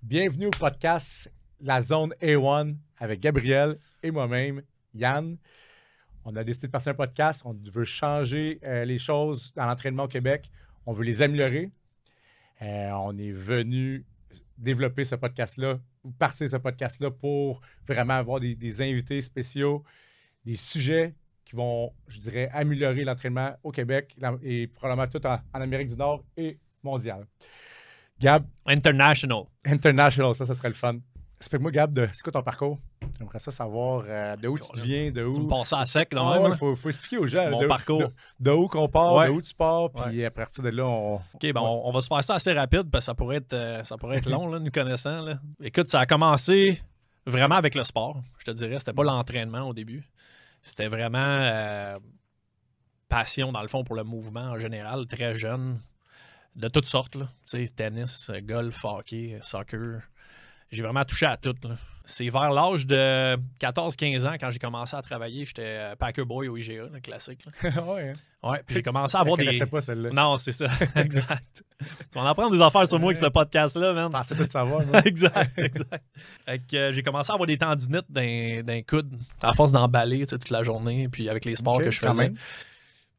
Bienvenue au podcast La Zone A1 avec Gabriel et moi-même, Yann. On a décidé de passer un podcast. On veut changer les choses dans l'entraînement au Québec. On veut les améliorer. On est venu développer ce podcast-là, ou partir ce podcast-là pour vraiment avoir des invités spéciaux, des sujets qui vont, je dirais, améliorer l'entraînement au Québec et probablement tout en Amérique du Nord et mondial. Gab. International, ça serait le fun. Explique-moi, Gab, c'est quoi ton parcours? J'aimerais ça savoir de où tu viens, de où... Tu me passes à sec, non? Il faut expliquer aux gens mon parcours. De où qu'on part, Ouais. de où tu pars, puis à partir de là, on... OK, on va se faire ça assez rapide parce que ça pourrait être long, là, nous connaissant. Là. Écoute, ça a commencé vraiment avec le sport, je te dirais. C'était pas l'entraînement au début. C'était vraiment passion, dans le fond, pour le mouvement en général, très jeune. De toutes sortes, là. Tu sais, tennis, golf, hockey, soccer. J'ai vraiment touché à tout. Là. C'est vers l'âge de 14-15 ans, quand j'ai commencé à travailler, j'étais Packer Boy au IGA, le classique. Là. ouais, hein? Ouais, puis j'ai commencé à avoir Je des... connaissais pas celle-là. Non, c'est ça. Exact. Tu vas en apprendre des affaires sur moi avec ce podcast-là, man. Je pensais tout savoir, moi. Exact. Fait que, j'ai commencé à avoir des tendinites d'un coude, à force d'emballer tu sais, toute la journée, puis avec les sports Ok, que je quand faisais. même.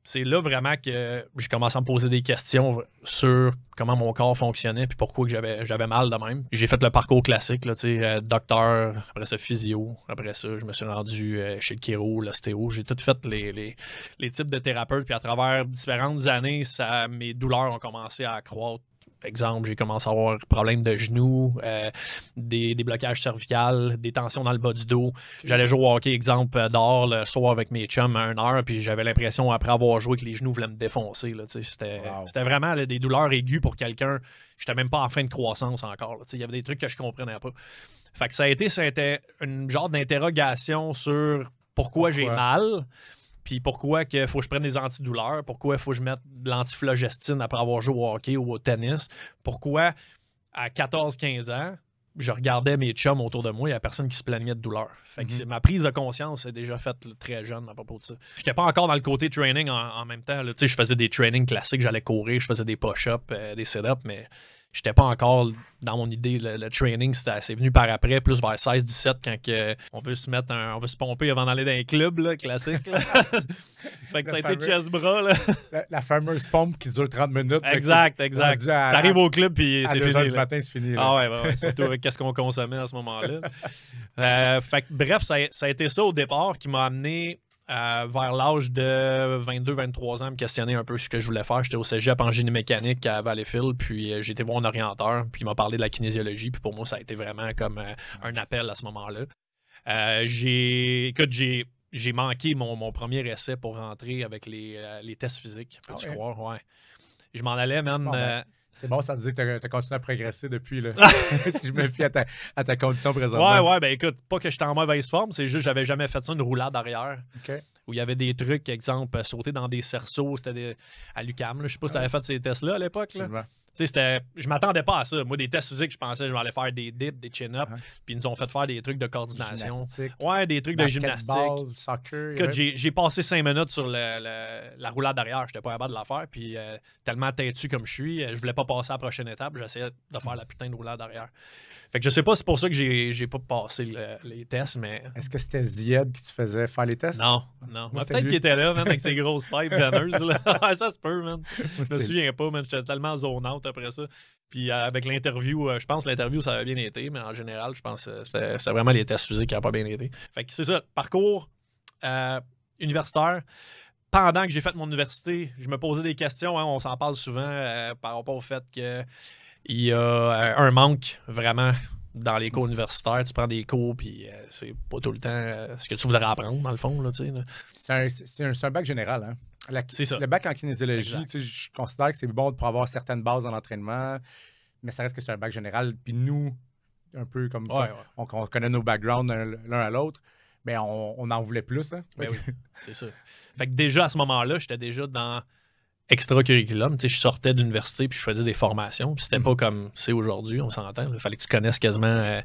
C'est là vraiment que j'ai commencé à me poser des questions sur comment mon corps fonctionnait puis pourquoi que j'avais mal de même. J'ai fait le parcours classique, là, docteur, après ça physio, après ça je me suis rendu chez le chiro, l'ostéo. J'ai tout fait les types de thérapeutes puis à travers différentes années, mes douleurs ont commencé à accroître. Exemple, j'ai commencé à avoir des problèmes de genoux, des blocages cervicales, des tensions dans le bas du dos. J'allais jouer au hockey, exemple, dehors le soir avec mes chums à 1h, puis j'avais l'impression, après avoir joué, que les genoux voulaient me défoncer. Là, c'était vraiment là, des douleurs aiguës pour quelqu'un. J'étais même pas en fin de croissance encore. Il y avait des trucs que je comprenais pas. Fait que c'était une genre d'interrogation sur pourquoi j'ai mal. Puis pourquoi il faut que je prenne des antidouleurs, pourquoi il faut que je mette de l'antiflogestine après avoir joué au hockey ou au tennis, pourquoi à 14-15 ans, je regardais mes chums autour de moi, il n'y a personne qui se plaignait de douleur. Fait que ma prise de conscience est déjà faite là, très jeune à propos de ça. J'étais pas encore dans le côté training en même temps. Là. Je faisais des trainings classiques, j'allais courir, je faisais des push-ups, des sit-ups, mais j'étais pas encore dans mon idée. Le training, c'est venu par après, plus vers 16-17, quand on veut se pomper avant d'aller dans un club là, classique. Là. Fait que ça a été chest-bras. Là. La fameuse pompe qui dure 30 minutes. Exact. T'arrives au club puis c'est fini. À 2h du matin, c'est fini. Là. Ah ouais, surtout avec qu'est-ce qu'on consommait à ce moment-là. Fait que, bref, ça a été ça au départ qui m'a amené vers l'âge de 22-23 ans, me questionner un peu ce que je voulais faire. J'étais au cégep en génie mécanique à Valleyfield, puis j'ai été voir un orienteur, puis il m'a parlé de la kinésiologie, puis pour moi, ça a été vraiment comme un appel à ce moment-là. J'ai manqué mon premier essai pour rentrer avec les tests physiques, peux-tu croire? Ouais. Je m'en allais, man... Bon, c'est bon, ça veut dire que tu as continué à progresser depuis, là. Si je me fie à ta condition présentement. Ouais, ben écoute, pas que j'étais en mauvaise forme, c'est juste que j'avais jamais fait ça, une roulade arrière. OK. Où il y avait des trucs, exemple, sauter dans des cerceaux, c'était à l'UQAM. Je sais pas si tu avais fait ces tests-là à l'époque. Là. Je m'attendais pas à ça. Moi, des tests physiques, je pensais que je m'allais faire des dips, des chin-ups, puis ils nous ont fait faire des trucs de coordination. Ouais, des trucs de gymnastique. Soccer. Écoute, j'ai passé 5 minutes sur la roulade arrière. J'étais pas capable de la faire, puis tellement têtu comme je suis, je voulais pas passer à la prochaine étape. J'essayais de faire la putain de roulade arrière. Fait que je sais pas, c'est pour ça que j'ai pas passé les tests, mais... Est-ce que c'était Zied qui te faisait faire les tests? Non. Peut-être qu'il était là, man, avec ses grosses pipes veineuses. Là. Ça se peut, man. Je me souviens pas, man. J'étais tellement zone out après ça. Puis avec l'interview, je pense que l'interview, ça avait bien été, mais en général, je pense que c'est vraiment les tests physiques qui n'ont pas bien été. Fait que c'est ça, parcours universitaire. Pendant que j'ai fait mon université, je me posais des questions. Hein, on s'en parle souvent par rapport au fait que il y a un manque vraiment dans les cours universitaires. Tu prends des cours, puis c'est pas tout le temps ce que tu voudrais apprendre, dans le fond. Là, là. C'est un bac général. Hein? C'est ça. Le bac en kinésiologie, je considère que c'est bon pour avoir certaines bases dans l'entraînement, mais ça reste que c'est un bac général. Puis nous, un peu comme on connaît nos backgrounds l'un à l'autre, ben on en voulait plus. Hein? Ben oui, c'est ça. Fait que déjà, à ce moment-là, j'étais déjà dans extra-curriculum. Je sortais de l'université puis je faisais des formations. Puis c'était pas comme c'est aujourd'hui, on s'entend. Il fallait que tu connaisses quasiment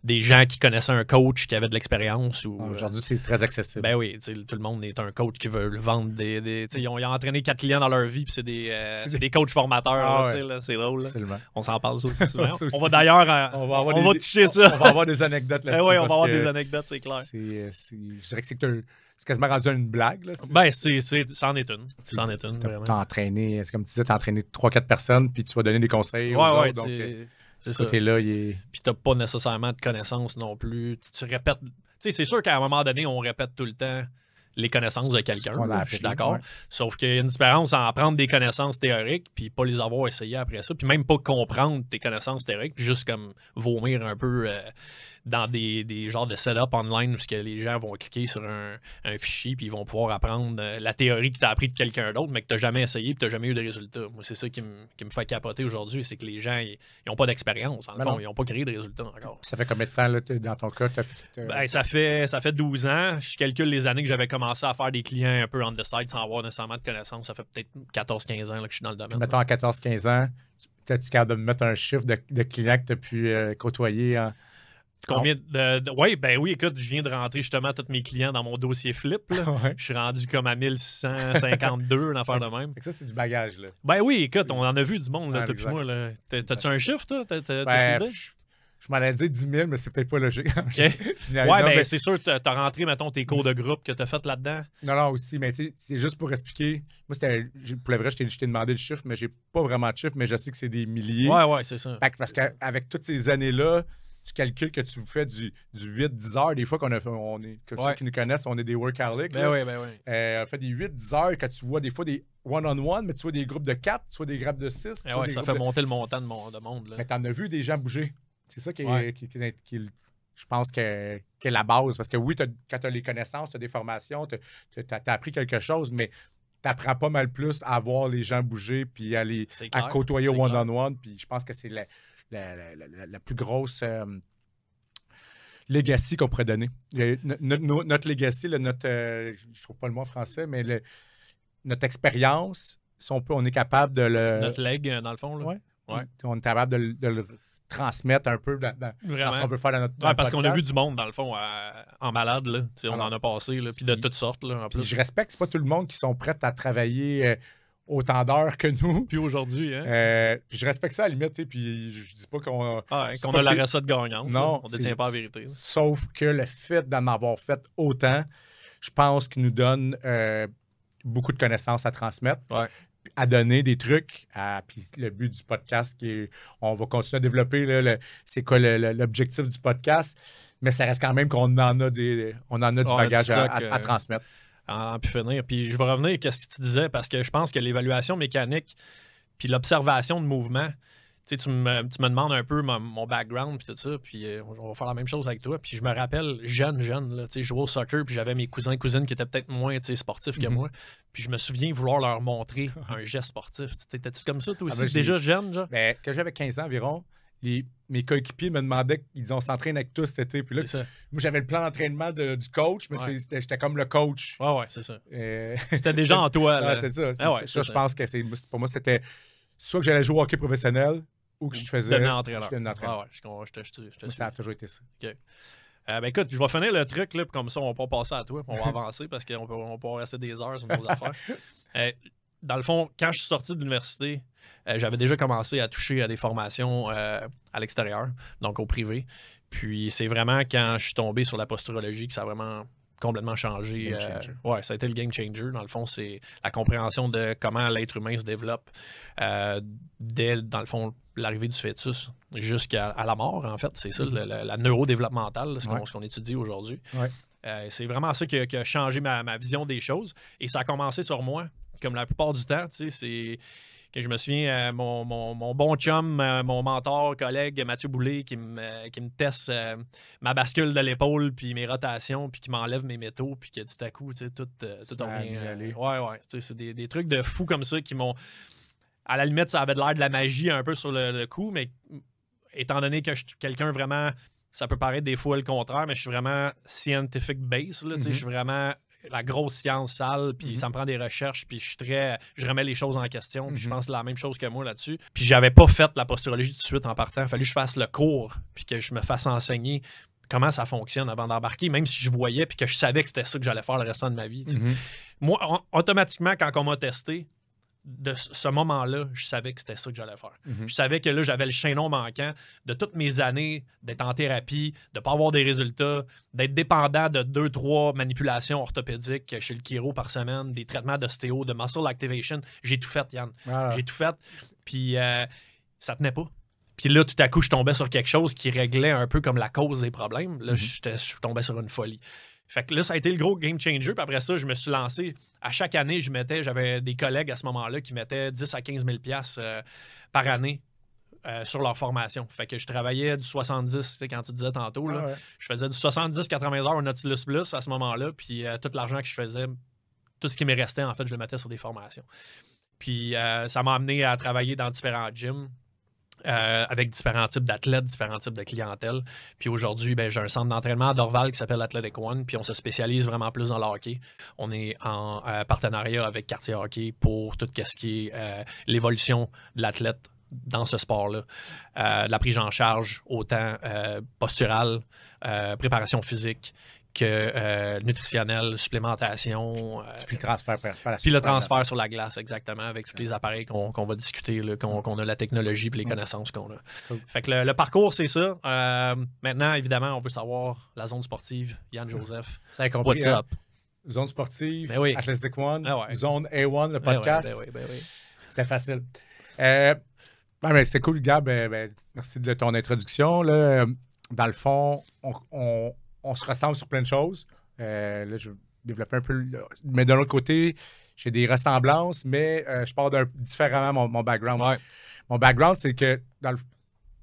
des gens qui connaissaient un coach qui avait de l'expérience. Aujourd'hui, c'est très accessible. Ben oui, tout le monde est un coach qui veut vendre ils ont entraîné 4 clients dans leur vie puis c'est des coachs formateurs. Là, c'est drôle. Là. On s'en parle ça aussi souvent. On va d'ailleurs on va toucher ça. On va avoir des anecdotes là-dessus. Oui, on va avoir des anecdotes, c'est clair. Je dirais que c'est quasiment rendu une blague. Là. Ben, c'en est une. C'en est une, vraiment. T'as entraîné, c'est comme tu disais, t'as entraîné 3-4 personnes, puis tu vas donner des conseils aux autres. Donc, ce côté-là, Puis t'as pas nécessairement de connaissances non plus. Tu répètes. Tu sais, c'est sûr qu'à un moment donné, on répète tout le temps les connaissances de quelqu'un. Je suis d'accord. Ouais. Sauf qu'il y a une différence en prendre des connaissances théoriques puis pas les avoir essayées après ça. Puis même pas comprendre tes connaissances théoriques, puis juste comme vomir un peu dans des genres de setup online où que les gens vont cliquer sur un fichier puis ils vont pouvoir apprendre la théorie que tu as appris de quelqu'un d'autre, mais que tu n'as jamais essayé puis tu n'as jamais eu de résultats. Moi, c'est ça qui me fait capoter aujourd'hui, c'est que les gens, ils n'ont pas d'expérience. En fond, ils n'ont pas créé de résultats encore. Ça fait combien de temps, là, dans ton cas? Ben, ça fait 12 ans. Je calcule les années que j'avais commencé à faire des clients un peu on the side sans avoir nécessairement de connaissances. Ça fait peut-être 14-15 ans là, que je suis dans le domaine. Mettons, à 14-15 ans, tu es capable de me mettre un chiffre de clients que tu as pu côtoyer en... Combien oui, écoute, je viens de rentrer justement tous mes clients dans mon dossier Flip. Ouais. Je suis rendu comme à 1652, une affaire de même. Ça, c'est du bagage. Là. Ben oui, écoute, on en a vu du monde, là, depuis moi. Là. T'as-tu un chiffre, toi? Je m'en ai dit 10 000, mais c'est peut-être pas logique. Okay. Mais c'est sûr que t'as rentré, mettons, tes cours de groupe que t'as fait là-dedans. Non, aussi, mais c'est juste pour expliquer. Moi, pour le vrai, je t'ai demandé le chiffre, mais j'ai pas vraiment de chiffre, mais je sais que c'est des milliers. Ouais, c'est ça. Parce qu'avec toutes ces années-là, tu calcules que tu fais du 8-10 heures. Des fois, ceux qui nous connaissent, on est des workaholics. Ben oui. On fait des 8-10 heures quand tu vois des fois des one-on-one, mais tu vois des groupes de 4, tu vois des groupes de 6. Ça fait monter le montant de monde. Là. Mais t'en as vu des gens bouger. C'est ça qui je pense que est la base. Parce que oui, quand tu as les connaissances, tu as des formations, tu as appris quelque chose, mais tu apprends pas mal plus à voir les gens bouger puis à côtoyer au one-on-one. Puis je pense que c'est la plus grosse legacy qu'on pourrait donner. Notre legacy, je trouve pas le mot en français, mais notre expérience, si on est capable de le... Notre leg, dans le fond. Là. Ouais. On est capable de le transmettre un peu dans ce qu'on veut faire dans notre parce podcast. Qu'on a vu du monde, dans le fond, en malade. Là. On en a passé, puis de toutes sortes. Là, en plus. Je respecte, c'est pas tout le monde qui sont prêts à travailler autant d'heures que nous. Puis aujourd'hui. Hein? Puis je respecte ça à la limite, puis je dis pas qu'on a la recette gagnante. Non. On ne détient pas la vérité. Sauf que le fait d'en avoir fait autant, je pense qu'il nous donne beaucoup de connaissances à transmettre. Ouais. À donner des trucs. Puis le but du podcast, on va continuer à développer c'est quoi l'objectif du podcast, mais ça reste quand même qu'on en a du bagage à transmettre. Puis finir. Puis je vais revenir à ce que tu disais, parce que je pense que l'évaluation mécanique puis l'observation de mouvement, tu me demandes un peu mon background puis tout ça, puis on va faire la même chose avec toi. Puis je me rappelle, jeune, là, je jouais au soccer, puis j'avais mes cousins et cousines qui étaient peut-être moins sportifs que moi. Puis je me souviens vouloir leur montrer un geste sportif. T'étais-tu comme ça, toi aussi, déjà jeune? Genre? Ben, quand j'avais 15 ans environ, mes coéquipiers me demandaient qu'ils s'entraînent avec tous cet été. Puis là, moi, j'avais le plan d'entraînement du coach, mais j'étais comme le coach. Ouais, c'est ça. C'était déjà en toi. Là. C'est ça. Je pense que pour moi, c'était soit que j'allais jouer au hockey professionnel ou que je faisais. Devenir entraîneur. Ça a toujours été ça. OK. Ben écoute, je vais finir le truc, là, comme ça, on va pas passer à toi, on va avancer parce qu'on peut rester des heures sur nos affaires. Dans le fond, quand je suis sorti de l'université, j'avais déjà commencé à toucher à des formations à l'extérieur, donc au privé. Puis c'est vraiment quand je suis tombé sur la posturologie que ça a vraiment complètement changé. Ça a été le game changer. Dans le fond, c'est la compréhension de comment l'être humain se développe dès, dans le fond, l'arrivée du fœtus jusqu'à la mort, en fait. C'est ça, la neurodéveloppementale, ce qu'on étudie aujourd'hui. Ouais. C'est vraiment ça qui a changé ma vision des choses. Et ça a commencé sur moi, comme la plupart du temps. C'est que je me souviens, mon bon chum, mon mentor, collègue Mathieu Boulay, qui me teste ma bascule de l'épaule, puis mes rotations, puis qui m'enlève mes métaux, puis que tout à coup, tout revient. C'est des trucs de fou comme ça qui m'ont... À la limite, ça avait l'air de la magie un peu sur le coup, mais étant donné que je suis quelqu'un vraiment... Ça peut paraître des fois le contraire, mais je suis vraiment scientific base. Là, Je suis vraiment la grosse science sale, puis ça me prend des recherches, puis je remets les choses en question, puis je pense la même chose que moi là-dessus. Puis j'avais pas fait la posturologie tout de suite en partant. Il fallait que je fasse le cours, puis que je me fasse enseigner comment ça fonctionne avant d'embarquer, même si je voyais, puis que je savais que c'était ça que j'allais faire le restant de ma vie. Moi, automatiquement, quand on m'a testé, de ce moment-là, je savais que c'était ça que j'allais faire. Je savais que là, j'avais le chaînon manquant de toutes mes années d'être en thérapie, de ne pas avoir des résultats, d'être dépendant de 2-3 manipulations orthopédiques chez le chiro par semaine, des traitements d'ostéo, de muscle activation. J'ai tout fait, Yann. J'ai tout fait. Puis ça tenait pas. Puis là, tout à coup, je tombais sur quelque chose qui réglait un peu comme la cause des problèmes. Là, je tombais sur une folie. Fait que là, ça a été le gros game changer. Puis après ça, je me suis lancé. À chaque année, j'avais des collègues à ce moment-là qui mettaient 10 à 15 000 par année sur leur formation. Fait que je travaillais du 70, quand tu disais tantôt. Là, je faisais du 70-80 heures au Nautilus Plus à ce moment-là. Puis tout l'argent que je faisais, tout ce qui me restait, en fait, je le mettais sur des formations. Puis ça m'a amené à travailler dans différents gyms. Avec différents types d'athlètes, différents types de clientèle. Puis aujourd'hui, j'ai un centre d'entraînement à Dorval qui s'appelle Athletic One, puis on se spécialise vraiment plus dans le hockey. On est en partenariat avec Quartier Hockey pour tout ce qui est l'évolution de l'athlète dans ce sport-là. De la prise en charge, autant posturale, préparation physique, que nutritionnel, supplémentation. Puis le transfert par la suite. Puis le transfert sur la glace, exactement, avec tous les appareils qu'on va discuter, là, qu'on a la technologie et les connaissances qu'on a. Cool. Fait que le parcours, c'est ça. Maintenant, évidemment, on veut savoir la zone sportive. Yann Joseph. Ça a compris. What's up? Zone sportive, oui. Athletic One, ouais. Zone A1, le podcast. Oui. C'était facile. C'est cool, Gab. Merci de ton introduction. Là, dans le fond, on se ressemble sur plein de choses. Là, je vais développer un peu. Mais de l'autre côté, j'ai des ressemblances, mais je pars différemment mon background. Ouais. Mon background, c'est que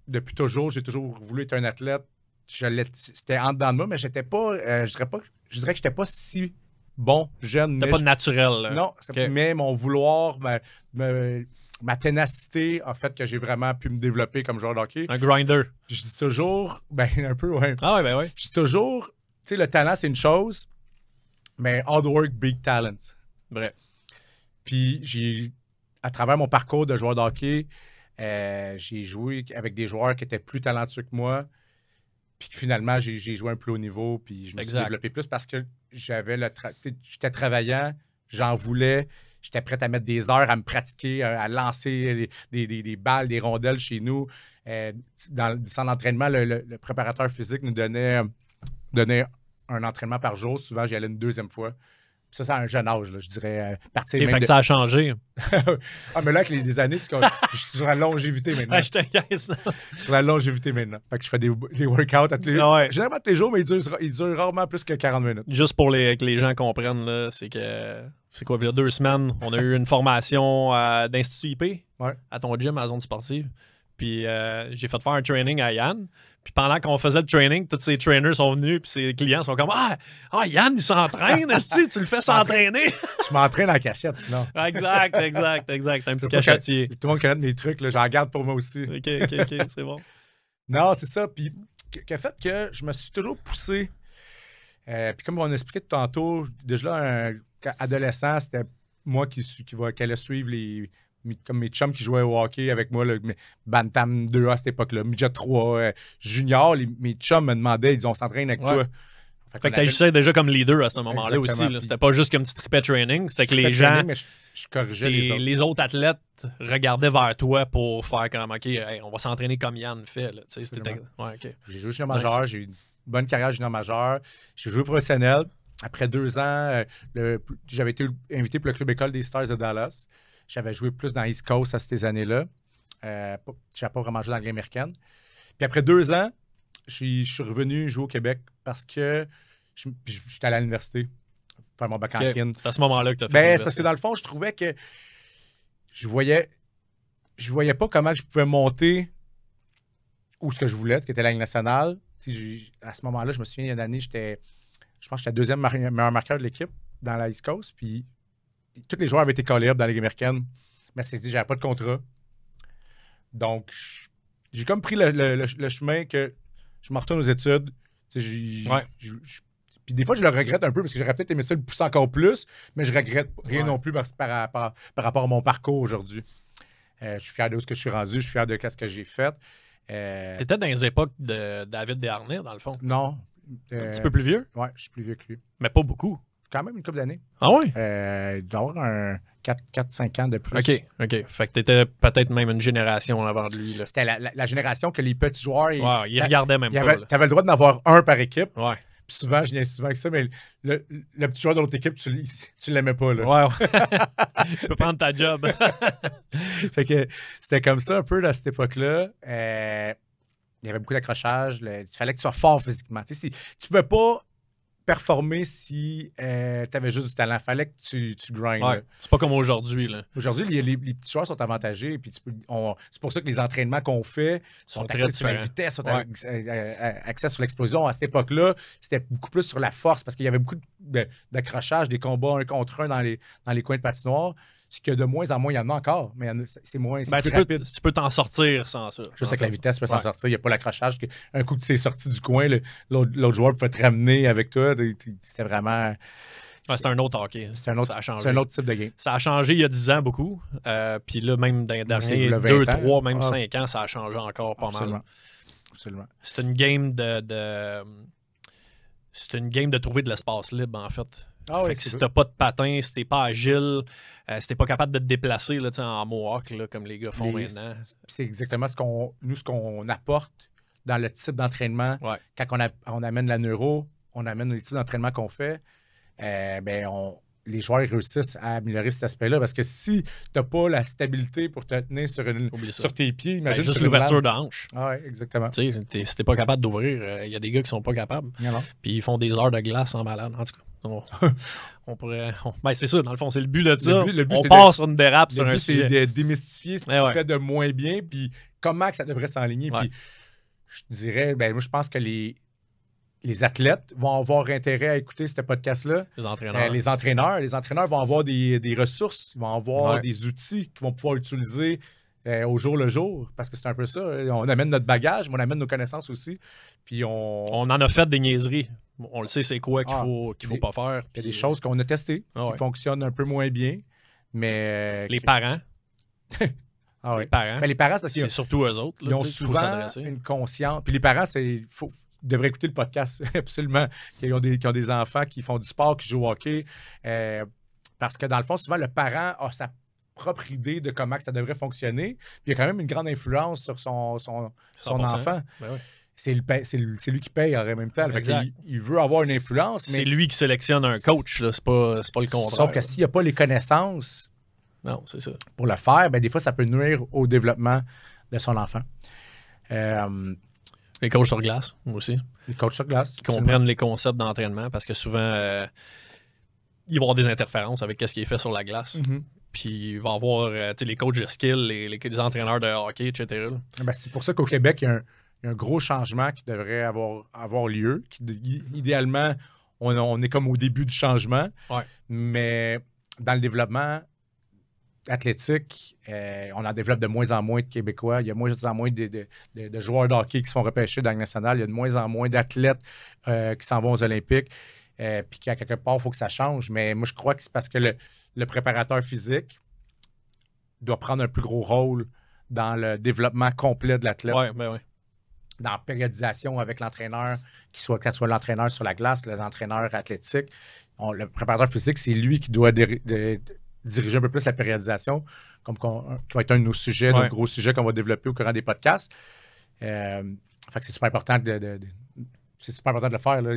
depuis toujours, j'ai toujours voulu être un athlète. C'était en dedans de moi, mais j'étais pas. Je dirais que j'étais pas si bon, jeune. T'es pas de naturel. Là. Non, Okay. Mais mon vouloir, ma ténacité a fait que j'ai vraiment pu me développer comme joueur de hockey. Un grinder. Puis je dis toujours, un peu, ouais. Ah ouais. Je dis toujours, tu sais, le talent, c'est une chose, mais hard work, big talent. Vrai. Puis à travers mon parcours de joueur de hockey, j'ai joué avec des joueurs qui étaient plus talentueux que moi. Puis finalement, j'ai joué un plus haut niveau, puis je me suis développé plus parce que j'étais travaillant, j'en voulais. J'étais prêt à mettre des heures à me pratiquer, à lancer des balles, des rondelles chez nous. Dans le centre d'entraînement, le préparateur physique nous donnait un entraînement par jour. Souvent, j'y allais une deuxième fois. Ça, c'est à un jeune âge, là, je dirais. Partir fait que ça a changé. Mais là, avec les années, je suis sur la longévité maintenant. Je te sur la longévité maintenant. Fait que je fais des workouts généralement tous les jours, mais ils durent rarement plus que 40 minutes. Juste pour que les gens comprennent, là, c'est que... C'est quoi, il y a 2 semaines, on a eu une formation d'Institut IP à ton gym, à la zone sportive. Puis j'ai fait faire un training à Yann. Puis pendant qu'on faisait le training, tous ces trainers sont venus, puis ces clients sont comme Ah, Yann, il s'entraîne, si tu le fais s'entraîner. Je m'entraîne en cachette, sinon. Exact. Un petit cachetier. Tout le monde connaît mes trucs, j'en garde pour moi aussi. OK, c'est bon. Non, c'est ça. Puis, qui a fait que je me suis toujours poussé. Puis, comme on expliquait tout tantôt, déjà là, adolescent, c'était moi qui allait suivre comme mes chums qui jouaient au hockey avec moi, Bantam 2A à cette époque-là, Midget 3, Junior, mes chums me demandaient, ils disaient, on s'entraîne avec toi. Fait que t'agissais déjà comme leader à ce moment-là aussi. Là. C'était pas juste comme tu tripais training, c'était que les gens, je corrigeais les autres athlètes regardaient vers toi pour faire comme, OK, on va s'entraîner comme Yann fait. Là. Okay. J'ai joué junior majeur, j'ai eu une bonne carrière junior majeur, j'ai joué professionnel. Après 2 ans, j'avais été invité pour le club école des Stars de Dallas. J'avais joué plus dans East Coast à ces années-là. Je n'avais pas vraiment joué dans la Ligue américaine. Puis après 2 ans, je suis revenu jouer au Québec parce que j'étais allé à l'université faire mon bac en kin. C'est à ce moment-là que tu as fait c'est parce que dans le fond, je trouvais que je voyais pas comment je pouvais monter où ce que je voulais, qui était la Ligue nationale. À ce moment-là, je me souviens, il y a une année, je pense que j'étais le 2e meilleur marqueur de l'équipe dans la East Coast. Puis tous les joueurs avaient été call-up dans la Ligue américaine. Mais j'avais pas de contrat. Donc, j'ai comme pris le chemin que je me retourne aux études. Puis des fois, je le regrette un peu parce que j'aurais peut-être aimé ça le pousser encore plus, mais je regrette rien non plus par rapport à mon parcours aujourd'hui. Je suis fier de ce que je suis rendu, je suis fier de ce que j'ai fait. T'étais dans les époques de David Desharnais, dans le fond. Non. Un petit peu plus vieux? Ouais, je suis plus vieux que lui. Mais pas beaucoup. Quand même une couple d'années. Ah oui? Il doit avoir un 4-5 ans de plus. OK. Fait que t'étais peut-être même une génération avant de lui. Là. C'était la génération que les petits joueurs... Ils regardaient même pas. T'avais le droit d'en avoir un par équipe. Ouais. Puis souvent, je viens souvent avec ça, mais le petit joueur de l'autre équipe, tu l'aimais pas. Là. Ouais. Tu peux prendre ta job. Fait que c'était comme ça un peu à cette époque-là. Il y avait beaucoup d'accrochage. Il fallait que tu sois fort physiquement. Tu pouvais pas performer si tu avais juste du talent. Il fallait que tu grindes. Ouais. C'est pas comme aujourd'hui. Là. Aujourd'hui, les petits joueurs sont avantagés. Puis c'est pour ça que les entraînements qu'on fait sont axés sur la vitesse, sont axés sur l'explosion. À cette époque-là, c'était beaucoup plus sur la force parce qu'il y avait beaucoup d'accrochage, des combats un contre un dans les coins de patinoire. Ce qu'il y a de moins en moins, il y en a encore, mais c'est moins plus rapide. Tu peux t'en sortir sans ça. Juste avec la vitesse, tu peux s'en sortir. Il n'y a pas l'accrochage. Un coup que tu es sorti du coin, l'autre joueur peut te ramener avec toi. C'était vraiment... C'est un autre hockey. C'est un autre type de game. Ça a changé il y a 10 ans beaucoup. Puis là, même dans les derniers 2, 3, même 5 ans, ça a changé encore pas mal. Absolument. C'est une game c'est une game de trouver de l'espace libre, en fait. Si t'as pas de patin, si t'es pas agile, si t'es pas capable de te déplacer là, en mohawk, là, comme les gars font maintenant. C'est exactement ce qu'on apporte dans le type d'entraînement. Ouais. Quand on amène la neuro, on amène les types d'entraînement qu'on fait, les joueurs réussissent à améliorer cet aspect-là. Parce que si t'as pas la stabilité pour te tenir sur tes pieds, imagine juste l'ouverture de hanche. Oui, exactement. Si t'es pas capable d'ouvrir, il y a des gars qui sont pas capables. Puis ils font des heures de glace en malade. En tout cas. On pourrait. C'est ça, dans le fond, c'est le but de ça. Le but, on part sur une dérape sur un sujet. C'est de démystifier ce qui se fait de moins bien, puis comment que ça devrait s'enligner. Puis je dirais, moi, je pense que les athlètes vont avoir intérêt à écouter ce podcast-là. Les entraîneurs vont avoir des ressources, ils vont avoir des outils qu'ils vont pouvoir utiliser au jour le jour, parce que c'est un peu ça. On amène notre bagage, mais on amène nos connaissances aussi. Puis on en a fait des niaiseries. On le sait, c'est quoi qu'il faut pas faire. Il y a des choses qu'on a testées qui fonctionnent un peu moins bien, mais... Les parents. Les parents. Mais les parents, c'est surtout eux autres. Là, ils ont souvent une conscience. Puis les parents, ils devraient écouter le podcast, absolument. Qui ont des enfants qui font du sport, qui jouent au hockey. Parce que dans le fond, souvent, le parent a sa propre idée de comment que ça devrait fonctionner. Puis il y a quand même une grande influence sur son enfant. Ben oui. C'est lui qui paye en même temps. Il veut avoir une influence. C'est lui qui sélectionne un coach, là. C'est pas le contraire. Sauf que s'il n'y a pas les connaissances c'est ça. Pour le faire, des fois, ça peut nuire au développement de son enfant. Les coachs sur glace, aussi. Les coachs sur glace. Qui comprennent les concepts d'entraînement parce que souvent, il va y avoir des interférences avec ce qui est fait sur la glace. Mm-hmm. Puis il va y avoir les coachs de skill, les entraîneurs de hockey, etc. C'est pour ça qu'au Québec, il y a un gros changement qui devrait avoir lieu. Idéalement, on est comme au début du changement. Ouais. Mais dans le développement athlétique, on en développe de moins en moins de Québécois. Il y a de moins en moins de joueurs de hockey qui se font repêcher dans la nationale. Il y a de moins en moins d'athlètes qui s'en vont aux Olympiques. Puis qu'à quelque part, il faut que ça change. Mais moi, je crois que c'est parce que le préparateur physique doit prendre un plus gros rôle dans le développement complet de l'athlète. Oui. Dans la périodisation avec l'entraîneur, que ce soit l'entraîneur sur la glace, l'entraîneur athlétique. Le préparateur physique, c'est lui qui doit diriger un peu plus la périodisation, qui va être un de nos sujets, nos gros sujets qu'on va développer au courant des podcasts. Fait que c'est super important c'est super important de le faire. Là.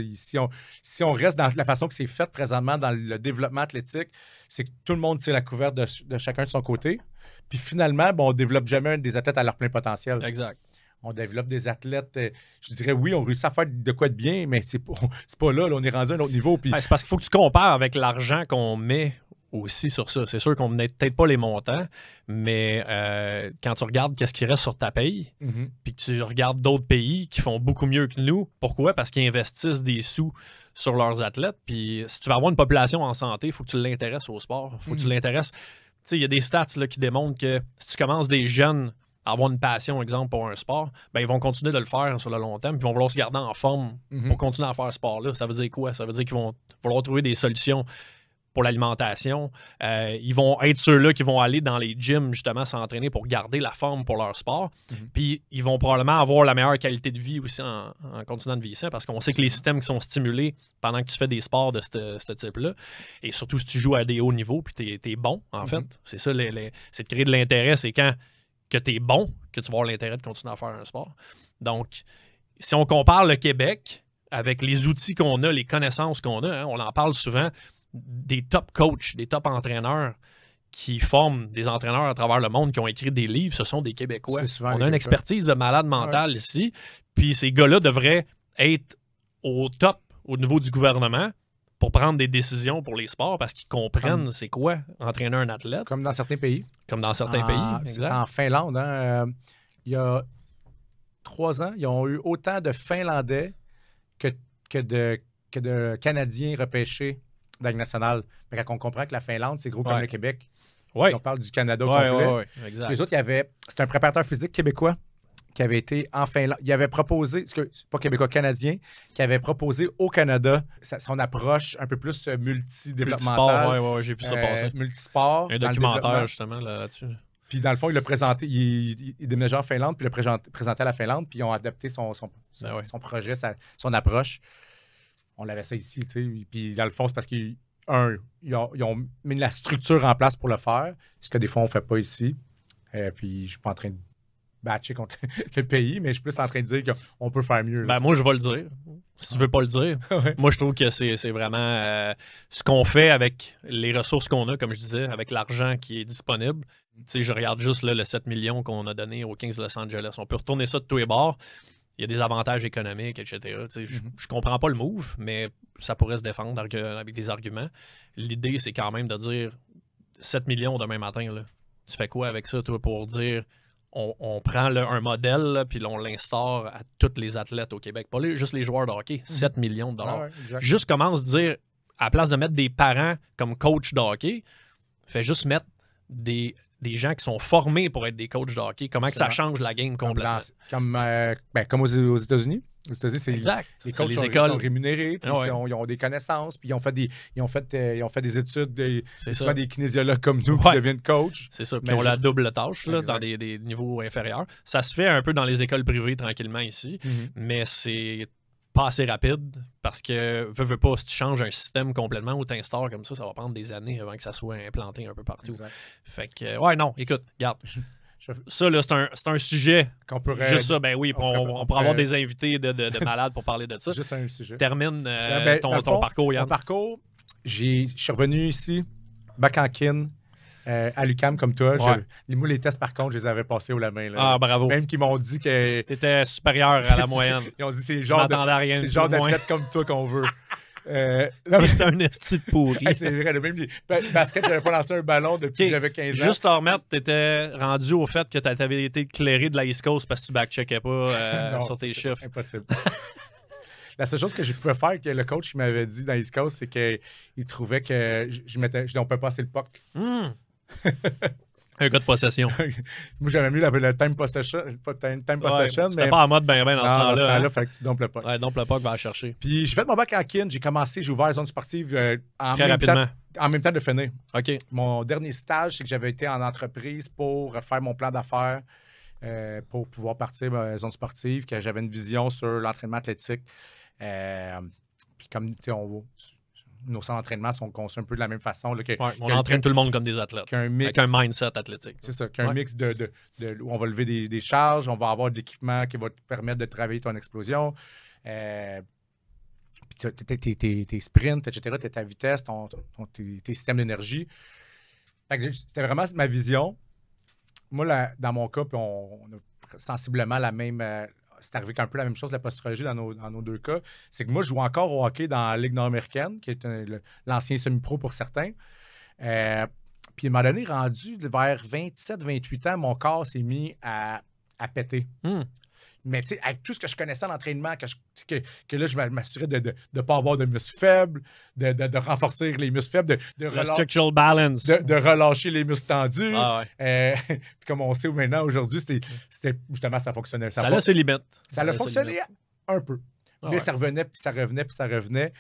Si on reste dans la façon que c'est fait présentement dans le développement athlétique, c'est que tout le monde tire la couverte de chacun de son côté. Puis finalement, on ne développe jamais des athlètes à leur plein potentiel. Exact. On développe des athlètes, je dirais oui, on réussit à faire de quoi de bien, mais c'est pas là, on est rendu à un autre niveau. Puis... c'est parce qu'il faut que tu compares avec l'argent qu'on met aussi sur ça. C'est sûr qu'on n'a peut-être pas les montants, mais quand tu regardes qu'est-ce qui reste sur ta paye, puis que tu regardes d'autres pays qui font beaucoup mieux que nous, pourquoi? Parce qu'ils investissent des sous sur leurs athlètes, puis si tu veux avoir une population en santé, il faut que tu l'intéresses au sport, il faut que tu l'intéresses. Tu sais, il y a des stats là, qui démontrent que si tu commences des jeunes avoir une passion, exemple, pour un sport, ben, ils vont continuer de le faire sur le long terme, puis ils vont vouloir se garder en forme pour continuer à faire ce sport-là. Ça veut dire quoi? Ça veut dire qu'ils vont vouloir trouver des solutions pour l'alimentation. Ils vont être ceux-là qui vont aller dans les gyms, justement, s'entraîner pour garder la forme pour leur sport. Puis ils vont probablement avoir la meilleure qualité de vie aussi en continuant de vieillir, parce qu'on sait que les systèmes qui sont stimulés pendant que tu fais des sports de ce type-là, et surtout si tu joues à des hauts niveaux, puis t'es bon, en fait, c'est ça, c'est de créer de l'intérêt, c'est quand que t'es bon que tu vas avoir l'intérêt de continuer à faire un sport. Donc, si on compare le Québec avec les outils qu'on a, les connaissances qu'on a, hein, on en parle souvent, des top coachs, des top entraîneurs qui forment des entraîneurs à travers le monde, qui ont écrit des livres, ce sont des Québécois. On a une expertise de malade mental ici, puis ces gars-là devraient être au top au niveau du gouvernement pour prendre des décisions pour les sports parce qu'ils comprennent c'est quoi entraîner un athlète. Comme dans certains pays. Comme dans certains pays, exact. En Finlande, hein, il y a 3 ans, ils ont eu autant de Finlandais que de Canadiens repêchés dans la Ligue nationale. Mais quand on comprend que la Finlande, c'est gros comme le Québec. On parle du Canada au complet. Exact. Les autres, c'était un préparateur physique québécois qui avait été en Finlande. Il avait proposé, c'est pas québécois, canadien, qui avait proposé au Canada son approche un peu plus multidéveloppementale. Multisport, j'ai vu ça passer. Multisport. Un documentaire, justement, là-dessus. Puis dans le fond, il l'a présenté, il déménageait en Finlande, puis il l'a présenté à la Finlande, puis ils ont adapté son projet, son approche. On l'avait ça ici, tu sais. Puis dans le fond, c'est parce qu'ils ont mis la structure en place pour le faire, ce que des fois, on ne fait pas ici. Puis je suis pas en train de batcher contre le pays, mais je suis plus en train de dire qu'on peut faire mieux. Ben, moi, je vais le dire. Si tu veux pas le dire. Moi, je trouve que c'est vraiment ce qu'on fait avec les ressources qu'on a, comme je disais, avec l'argent qui est disponible. Tu sais, je regarde juste là, le 7 millions qu'on a donné aux Kings de Los Angeles. On peut retourner ça de tous les bords. Il y a des avantages économiques, etc. Je comprends pas le move, mais ça pourrait se défendre avec des arguments. L'idée, c'est quand même de dire 7 millions demain matin. Là. Tu fais quoi avec ça, toi, pour dire on prend là, un modèle, là, puis on l'instaure à tous les athlètes au Québec. Pas juste les joueurs de hockey, 7 millions de dollars. Juste commence à dire, à la place de mettre des parents comme coach de hockey, fais juste mettre des gens qui sont formés pour être des coachs de hockey. Comment que ça change la game complètement? Comme aux États-unis. Aux États-unis, c'est les coachs sont rémunérés, puis ils ont des connaissances, puis ils ont fait des études. C'est souvent des kinésiologues comme nous qui deviennent coachs. C'est ça, puis ils ont la double tâche là, dans des niveaux inférieurs. Ça se fait un peu dans les écoles privées tranquillement ici, mais c'est pas assez rapide parce que, veux pas, si tu changes un système complètement ou t'instaures comme ça va prendre des années avant que ça soit implanté un peu partout. Exact. Fait que, non, écoute, regarde. Ça, là, c'est un sujet. Qu'on pourrait. Juste ça, ben oui, on pourrait avoir des invités de malades pour parler de ça. Juste un sujet. Termine ton parcours, Yann. Mon parcours, je suis revenu ici, back en kin, à l'UQAM comme toi. Les tests, par contre, je les avais passés haut la main. Là. Ah, bravo. Même qu'ils m'ont dit que. T'étais supérieur à la moyenne. Ils ont dit c'est le genre d'athlète comme toi qu'on veut. T'es un esti de pourri. C'est vrai, même les basket, j'avais pas lancé un ballon depuis que j'avais 15 ans. Juste à remettre, t'étais rendu au fait que t'avais été éclairé de la East Coast parce que tu backcheckais pas sur tes chiffres. Impossible. La seule chose que je pouvais faire, que le coach m'avait dit dans East Coast, c'est qu'il trouvait que je dompais pas assez le puck. Un gars de possession. Moi, j'avais mis le time possession. C'était pas en mode ben dans ce temps-là. Dans ce temps-là, il fallait que tu dompes le puck. Ouais, dompe le puck, va la chercher. Puis j'ai fait mon bac en kin, j'ai ouvert la zone sportive très rapidement. En même temps de finir. OK. Mon dernier stage, c'est que j'avais été en entreprise pour faire mon plan d'affaires pour pouvoir partir dans la zone sportive, que j'avais une vision sur l'entraînement athlétique. Puis comme nos centres d'entraînement sont conçus un peu de la même façon. Là, on entraîne tout le monde comme des athlètes. Avec un mindset athlétique. C'est ça, qu'un mix où on va lever des charges, on va avoir de l'équipement qui va te permettre de travailler ton explosion. Puis tes sprints, etc., ta vitesse, tes systèmes d'énergie. C'était vraiment ma vision. Moi, dans mon cas, puis on a sensiblement la même... c'est arrivé un peu la même chose, la posturologie dans nos deux cas. C'est que moi, je joue encore au hockey dans la Ligue nord-américaine, qui est l'ancien semi-pro pour certains. Puis, à un moment donné, rendu vers 27-28 ans, mon corps s'est mis à péter. Mais tu sais, avec tout ce que je connaissais en entraînement, que là, je m'assurais de ne pas avoir de muscles faibles, de renforcer les muscles faibles, Le structural balance. de relâcher les muscles tendus. Ah ouais. Puis comme on sait maintenant, aujourd'hui, c'était justement, ça fonctionnait. Ça a ses limites. Ça a fonctionné un peu. Ah mais ouais. ça revenait, puis ça revenait, puis ça revenait.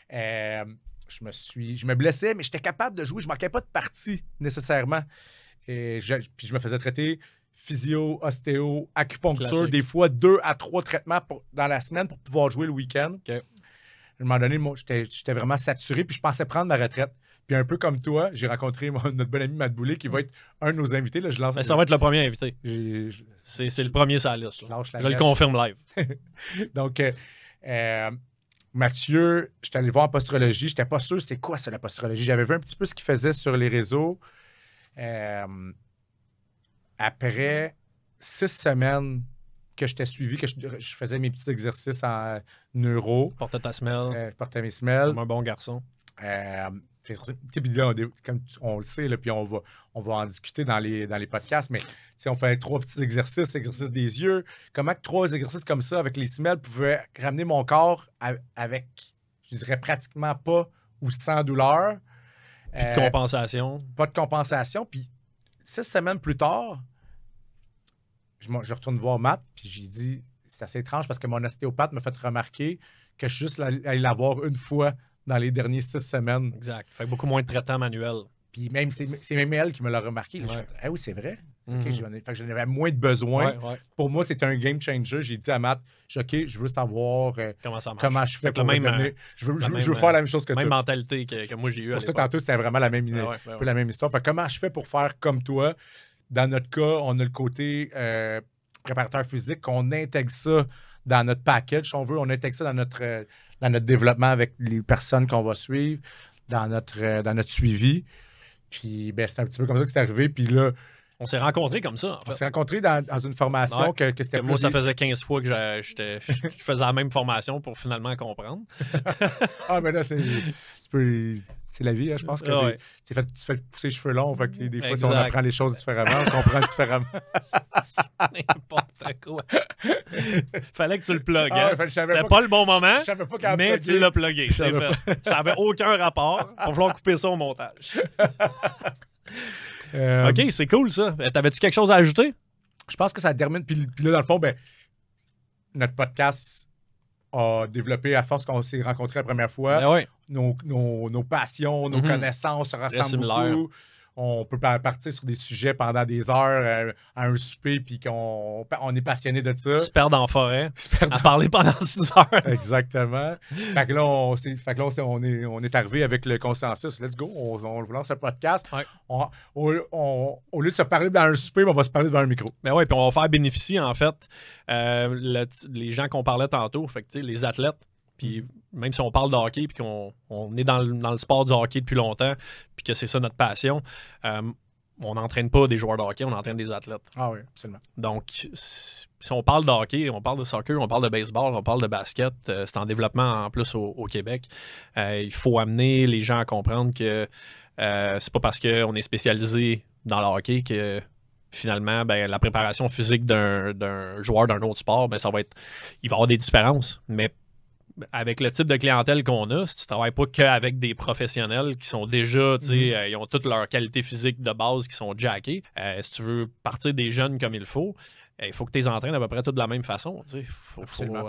Je me blessais, mais j'étais capable de jouer. Je ne manquais pas de parties nécessairement. Puis je me faisais traiter physio, ostéo, acupuncture, Classique. des fois 2 à 3 traitements dans la semaine pour pouvoir jouer le week-end. OK. À un moment donné, moi, j'étais vraiment saturé, puis je pensais prendre ma retraite. Puis un peu comme toi, j'ai rencontré notre bon ami Matt Boulay, qui va être un de nos invités. Là, je lance. Ben, ça va être le premier invité. Je C'est le premier sur la liste. lâche la Je le mèche. confirme live. Donc, Mathieu, j'étais allé voir en posturologie. Je n'étais pas sûr c'est quoi ça, la posturologie. J'avais vu un petit peu ce qu'il faisait sur les réseaux. Après 6 semaines que je t'ai suivi, que je faisais mes petits exercices en neuro, Porte ta semelle. je portais mes semelles. Comme un bon garçon. Puis là, comme on le sait, là, puis on va en discuter dans les podcasts, mais on fait 3 petits exercices des yeux. Comment que 3 exercices comme ça avec les semelles pouvaient ramener mon corps avec, je dirais, pratiquement pas ou sans douleur. Puis de compensation. Pas de compensation. Puis 6 semaines plus tard, je retourne voir Matt, puis j'ai dit, c'est assez étrange parce que mon ostéopathe m'a fait remarquer que je suis juste allé la voir une fois dans les derniers 6 semaines. Exact. Fait beaucoup moins de traitements manuels. Puis même, c'est même elle qui me l'a remarqué. Là, Ouais. je fais, ah oui, c'est vrai. Mhm. OK, fait que j'en avais moins de besoin. Ouais. Pour moi, c'était un game changer. J'ai dit à Matt, OK, je veux savoir Comment ça marche. comment je fais Fait que pour le même, redevenir- Je veux même, faire la même chose que même toi. mentalité que moi j'ai C'est eu à pour ça, l'époque. tantôt, c'était vraiment la même, Ouais, un peu la même histoire. Fait que comment je fais pour faire comme toi? Dans notre cas, on a le côté préparateur physique, qu'on intègre ça dans notre package, si on veut. On intègre ça dans notre développement avec les personnes qu'on va suivre, dans notre suivi. Puis, ben, c'est un petit peu comme ça que c'est arrivé. Puis là, On s'est rencontrés comme ça, en on fait. s'est rencontrés dans une formation Ouais. que c'était Que moi, plus ça des- faisait 15 fois que je faisais la même formation pour finalement comprendre. Ah, mais là, c'est la vie, hein, je pense que Ah ouais. tu fais pousser les cheveux longs. Fait que des fois, si Exact. on apprend les choses différemment, on comprend différemment. N'importe quoi. Fallait que tu le plugues. Ah ouais, hein? fait que je savais C'était pas pas le bon moment, Je savais pas quand mais plugger. tu l'as plugué. Je C'est savais fait. Ça avait aucun rapport. Il va falloir couper ça au montage. OK, c'est cool ça. T'avais-tu quelque chose à ajouter? Je pense que ça termine. Puis là, dans le fond, ben, notre podcast a développé à force qu'on s'est rencontrés la première fois. Ben ouais. Nos passions, nos Mhm. connaissances se ressemblent similaire. beaucoup. On peut partir sur des sujets pendant des heures à un souper, puis qu'on est passionné de ça. Se perdre en forêt, à parler pendant 6 heures. Exactement. Fait que là, on est arrivé avec le consensus. Let's go, on lance un podcast. Ouais. Au lieu de se parler dans un souper, on va se parler devant un micro. Ben ouais, puis on va faire bénéficier, en fait, les gens qu'on parlait tantôt, fait que, tu sais, les athlètes. Puis même si on parle de hockey, puis qu'on est dans le sport du hockey depuis longtemps, puis que c'est ça notre passion, on n'entraîne pas des joueurs de hockey, on entraîne des athlètes. Ah oui, absolument. Donc, si on parle de hockey, on parle de soccer, on parle de baseball, on parle de basket, c'est en développement en plus au Québec. Il faut amener les gens à comprendre que c'est pas parce qu'on est spécialisé dans le hockey que finalement, ben, la préparation physique d'un joueur d'un autre sport, ben, il va y avoir des différences. Mais avec le type de clientèle qu'on a, si tu travailles pas qu'avec des professionnels qui sont déjà, tu sais, ils ont toutes leurs qualités physiques de base qui sont jackées. Si tu veux partir des jeunes comme il faut que tu les entraînes à peu près toutes de la même façon. Tu sais. Absolument.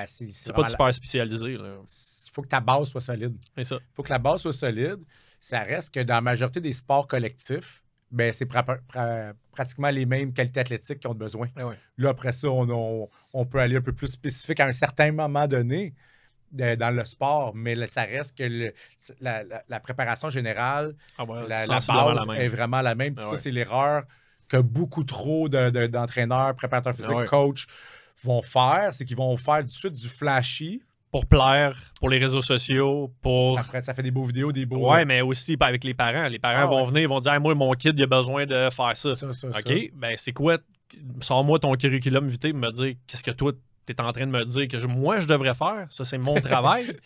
C'est pas super spécialisé. Il faut que ta base soit solide. C'est ça. Il faut que la base soit solide. Ça reste que dans la majorité des sports collectifs, ben, c'est pratiquement les mêmes qualités athlétiques qu'ils ont besoin. Ouais. Là, après ça, on peut aller un peu plus spécifique à un certain moment donné dans le sport, mais là, ça reste que la préparation générale, la sensiblement base la même. est vraiment la même. Puis Ah ça, ouais. c'est l'erreur que beaucoup trop d'entraîneurs, préparateurs physiques, Ah ouais. coachs vont faire, c'est qu'ils vont faire tout de suite du flashy. Pour plaire, pour les réseaux sociaux, pour... Ça fait des beaux vidéos, des beaux... Ouais, mais aussi pas avec les parents. Les parents vont venir, ils vont dire hey, moi, mon kid, il a besoin de faire ça. Ça. OK, ben c'est quoi? Sors-moi ton curriculum vitae et me dire qu'est-ce que toi, tu es en train de me dire que moi, je devrais faire. Ça, c'est mon travail.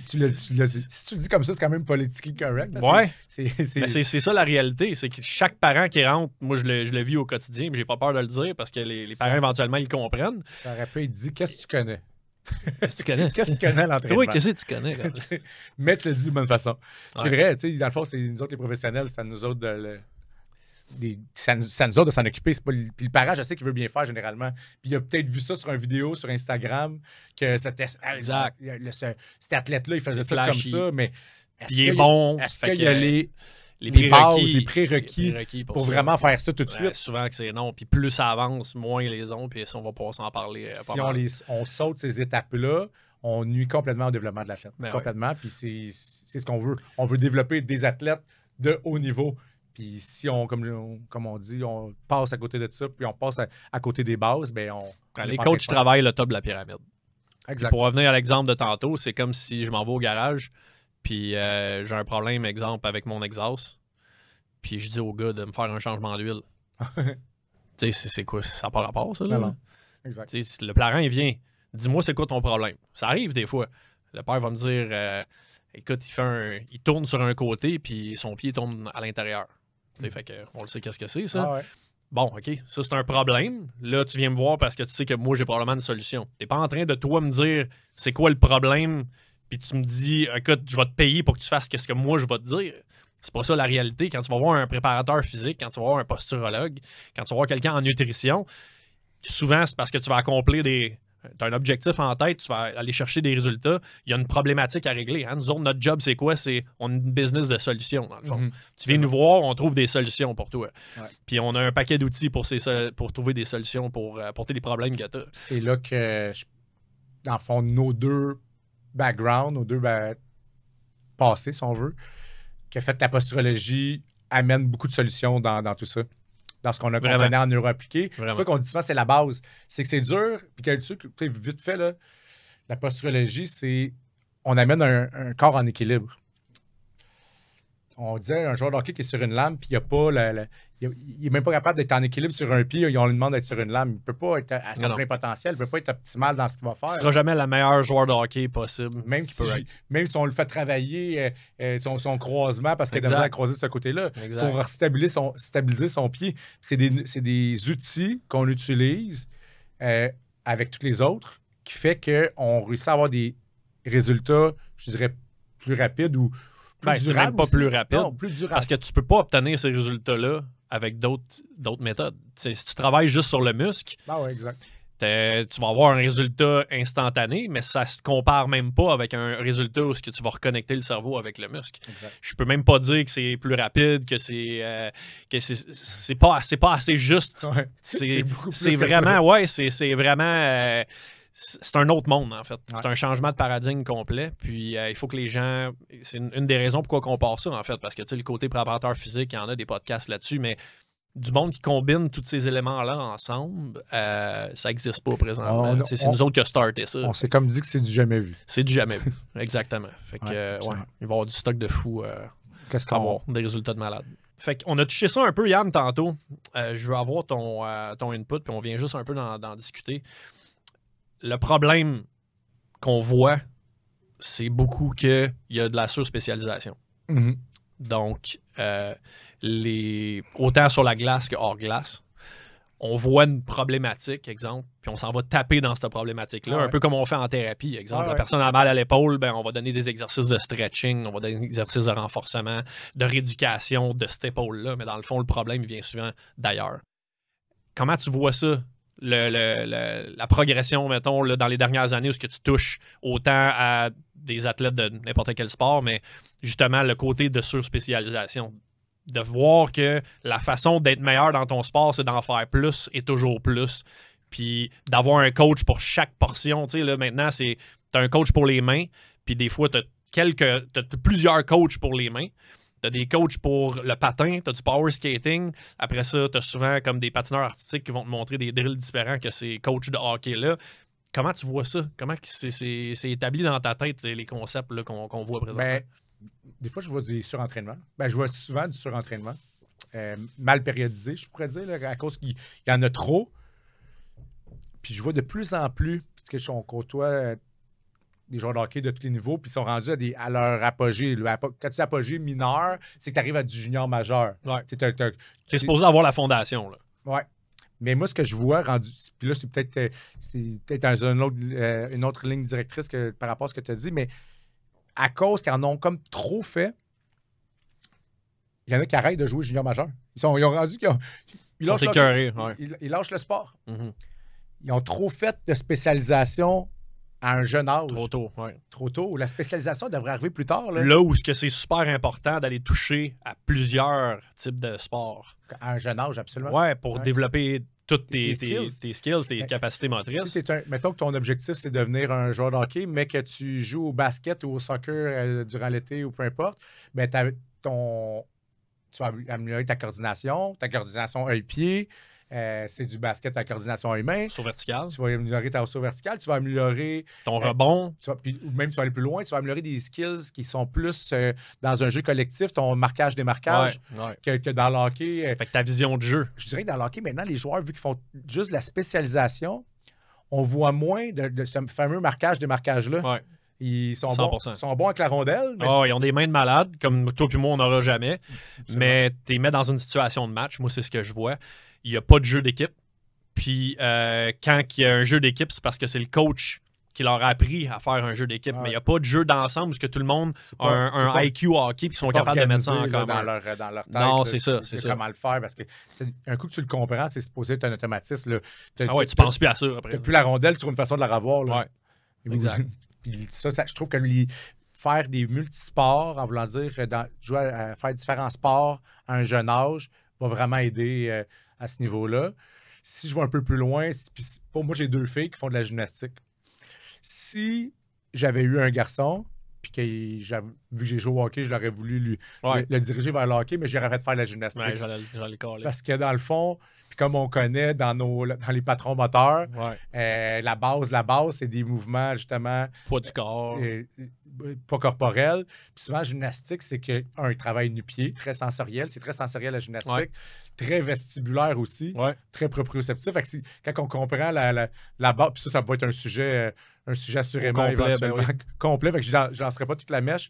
Si tu le dis comme ça, c'est quand même politiquement correct. Ouais. C'est c'est ça la réalité. C'est que chaque parent qui rentre, moi, je le vis au quotidien, mais j'ai pas peur de le dire parce que les parents, éventuellement, ils comprennent. Ça aurait pu être dit, qu'est-ce que tu connais? Qu'est-ce que tu connais? Qu'est-ce que tu connais à l'entraînement? Oui, qu'est-ce que tu connais? Mais tu le dis de bonne façon. C'est Ouais. vrai, tu sais, dans le fond, c'est nous autres les professionnels, c'est à nous autres ça nous autres de s'en occuper. C'est pas puis le parent, je sais qu'il veut bien faire généralement. Puis il a peut-être vu ça sur une vidéo sur Instagram, que cet athlète-là, il faisait C'est ça flashy. comme ça, mais Puis il est bon. Est-ce Fait qu'il y a que les bases, les prérequis pour ça. vraiment faire ça tout de Ouais, suite? souvent que c'est non. Puis plus ça avance, moins ils les ont. Puis ça, on va pouvoir s'en parler. Si on saute ces étapes-là, on nuit complètement au développement de l'athlète. Ben complètement. Ouais. Puis c'est ce qu'on veut. On veut développer des athlètes de haut niveau. Puis si on, comme on dit, on passe à côté de ça, puis on passe à côté des bases, bien les coachs travaillent le top de la pyramide. Exact. Pour revenir à l'exemple de tantôt, c'est comme si je m'en vais au garage, puis j'ai un problème, exemple, avec mon exhaust, puis je dis au gars de me faire un changement d'huile. Tu sais, c'est quoi? Ça n'a pas rapport, ça, là? Non. Exact. Le parent, il vient. Dis-moi, c'est quoi ton problème? Ça arrive des fois. Le père va me dire, écoute, il tourne sur un côté, puis son pied tourne à l'intérieur. Fait que, on le sait qu'est-ce que c'est, ça. Ah ouais. Bon, OK, ça, c'est un problème. Là, tu viens me voir parce que tu sais que moi, j'ai probablement une solution. T'es pas en train de, toi, me dire c'est quoi le problème, puis tu me dis, écoute, je vais te payer pour que tu fasses ce que moi, je vais te dire. C'est pas ça la réalité. Quand tu vas voir un préparateur physique, quand tu vas voir un posturologue, quand tu vas voir quelqu'un en nutrition, souvent, c'est parce que tu vas accomplir tu as un objectif en tête, tu vas aller chercher des résultats. Il y a une problématique à régler. Hein? Nous autres, notre job, c'est quoi? On a une business de solutions, dans le fond. Tu viens nous voir, on trouve des solutions pour toi. Ouais. Puis on a un paquet d'outils pour trouver des solutions pour porter les problèmes que tu as. C'est là que, dans le fond, nos deux backgrounds, nos deux passés, si on veut, qui a fait la posturologie, amène beaucoup de solutions dans tout ça. Dans ce qu'on a compris en neuro appliqué. C'est pas qu'on dit souvent c'est la base. C'est que c'est dur. Puis vite fait, là, la posturologie, c'est on amène un corps en équilibre. On disait un joueur de hockey qui est sur une lame, puis il n'est même pas capable d'être en équilibre sur un pied, on lui demande d'être sur une lame. Il ne peut pas être à son plein potentiel, il ne peut pas être optimal dans ce qu'il va faire. Il ne sera jamais le meilleur joueur de hockey possible. Même si on le fait travailler son croisement parce qu'il a besoin de croiser de ce côté-là, pour stabiliser son pied. C'est des outils qu'on utilise avec tous les autres qui fait qu'on réussit à avoir des résultats, je dirais, plus rapides ou c'est même pas plus rapide. Non, plus durable. Parce que tu peux pas obtenir ces résultats-là avec d'autres méthodes. Si tu travailles juste sur le muscle, exact. Tu vas avoir un résultat instantané, mais ça se compare même pas avec un résultat où tu vas reconnecter le cerveau avec le muscle. Exact. Je peux même pas dire que c'est plus rapide, que c'est pas assez juste. Ouais. C'est vraiment, c'est vraiment... c'est un autre monde, en fait. Ouais. C'est un changement de paradigme complet. Puis, il faut que les gens... C'est une des raisons pourquoi on part ça, en fait. Parce que, tu sais, le côté préparateur physique, il y en a des podcasts là-dessus, mais du monde qui combine tous ces éléments-là ensemble, ça n'existe pas présentement. C'est nous autres qui a starté ça. On s'est comme dit que c'est du jamais vu. C'est du jamais vu, exactement. Fait que, il va y avoir du stock de fou. Qu'est-ce qu'on va avoir? Des résultats de malade. Fait qu'on a touché ça un peu, Yann, tantôt. Je veux avoir ton input, puis on vient juste un peu d'en discuter. Le problème qu'on voit, c'est beaucoup qu'il y a de la surspécialisation. Mm-hmm. Donc, autant sur la glace que hors glace, on voit une problématique, exemple, puis on s'en va taper dans cette problématique-là, un peu comme on fait en thérapie, exemple. La personne a mal à l'épaule, ben, on va donner des exercices de stretching, on va donner des exercices de renforcement, de rééducation de cette épaule-là, mais dans le fond, le problème il vient souvent d'ailleurs. Comment tu vois ça? La progression, mettons, là, dans les dernières années où ce que tu touches autant à des athlètes de n'importe quel sport, mais justement le côté de surspécialisation. De voir que la façon d'être meilleur dans ton sport, c'est d'en faire plus et toujours plus. Puis d'avoir un coach pour chaque portion. Tu sais, là, maintenant, tu as un coach pour les mains, puis des fois, tu as plusieurs coachs pour les mains. Tu as des coachs pour le patin, tu as du power skating. Après ça, tu as souvent comme des patineurs artistiques qui vont te montrer des drills différents que ces coachs de hockey-là. Comment tu vois ça? Comment c'est établi dans ta tête, les concepts là, qu'on voit présentement? Des fois, je vois du surentraînement. Je vois souvent du surentraînement. Mal périodisé, je pourrais dire, là, à cause qu'il y en a trop. Puis je vois de plus en plus, on côtoie des joueurs de hockey de tous les niveaux, puis ils sont rendus à leur apogée. Quand tu dis apogée mineur, c'est que tu arrives à du junior majeur. Ouais. Tu es supposé avoir la fondation. Là. Ouais. Mais moi, ce que je vois rendu. Puis là, c'est peut-être dans une autre ligne directrice par rapport à ce que tu as dit, mais à cause qu'ils en ont comme trop fait, il y en a qui arrêtent de jouer junior majeur. Ils ont rendu ils lâchent le sport. Mm-hmm. Ils ont trop fait de spécialisation à un jeune âge. Trop tôt, oui. Trop tôt. La spécialisation devrait arriver plus tard. Là où c'est super important d'aller toucher à plusieurs types de sports. À un jeune âge, absolument. Oui, pour développer toutes tes skills, tes capacités motrices. Si mettons que ton objectif, c'est de devenir un joueur de hockey, mais que tu joues au basket ou au soccer durant l'été ou peu importe, ben tu vas améliorer ta coordination œil-pied. C'est du basket à coordination œil-main. Saut vertical. Tu vas améliorer ta saut vertical. Tu vas améliorer ton rebond. Même tu vas aller plus loin. Tu vas améliorer des skills qui sont plus dans un jeu collectif, ton marquage-démarquage, que dans le hockey. Fait que ta vision de jeu. Je dirais que dans le hockey, maintenant, les joueurs, vu qu'ils font juste la spécialisation, on voit moins de ce fameux marquage-démarquage-là. Ouais. Ils sont 100%. Ils sont bons avec la rondelle. Mais ils ont des mains de malade, comme toi puis moi, on n'aura jamais. Absolument. Mais tu les mets dans une situation de match. Moi, c'est ce que je vois. Il n'y a pas de jeu d'équipe. Puis quand il y a un jeu d'équipe, c'est parce que c'est le coach qui leur a appris à faire un jeu d'équipe. Mais il n'y a pas de jeu d'ensemble parce que tout le monde a un IQ hockey et ils sont capables de mettre ça en commun. Dans leur tête. Non, c'est ça. C'est comment le faire parce que un coup que tu le comprends, c'est supposé être un automatisme. Tu penses plus à ça après. Tu n'as plus la rondelle, tu trouves une façon de la revoir. Là. Ouais, exact. Puis ça, je trouve que faire des multisports, en voulant dire jouer à faire différents sports à un jeune âge, va vraiment aider à ce niveau-là. Si je vais un peu plus loin, pour moi, j'ai 2 filles qui font de la gymnastique. Si j'avais eu un garçon, puis vu que j'ai joué au hockey, je l'aurais voulu le diriger vers le hockey, mais j'aurais fait faire de la gymnastique. Ouais, j'allais coller. Parce que dans le fond, puis comme on connaît dans les patrons moteurs, la base, c'est des mouvements, justement... Poids du corps. Pas corporel. Puis souvent, gymnastique, c'est qu'ils travaillent nu-pied, très sensoriel. C'est très sensoriel, la gymnastique. Très vestibulaire aussi. Très proprioceptif. Fait que quand on comprend la base, puis ça va être un sujet assurément éventuellement complet. Fait que je lancerai pas toute la mèche.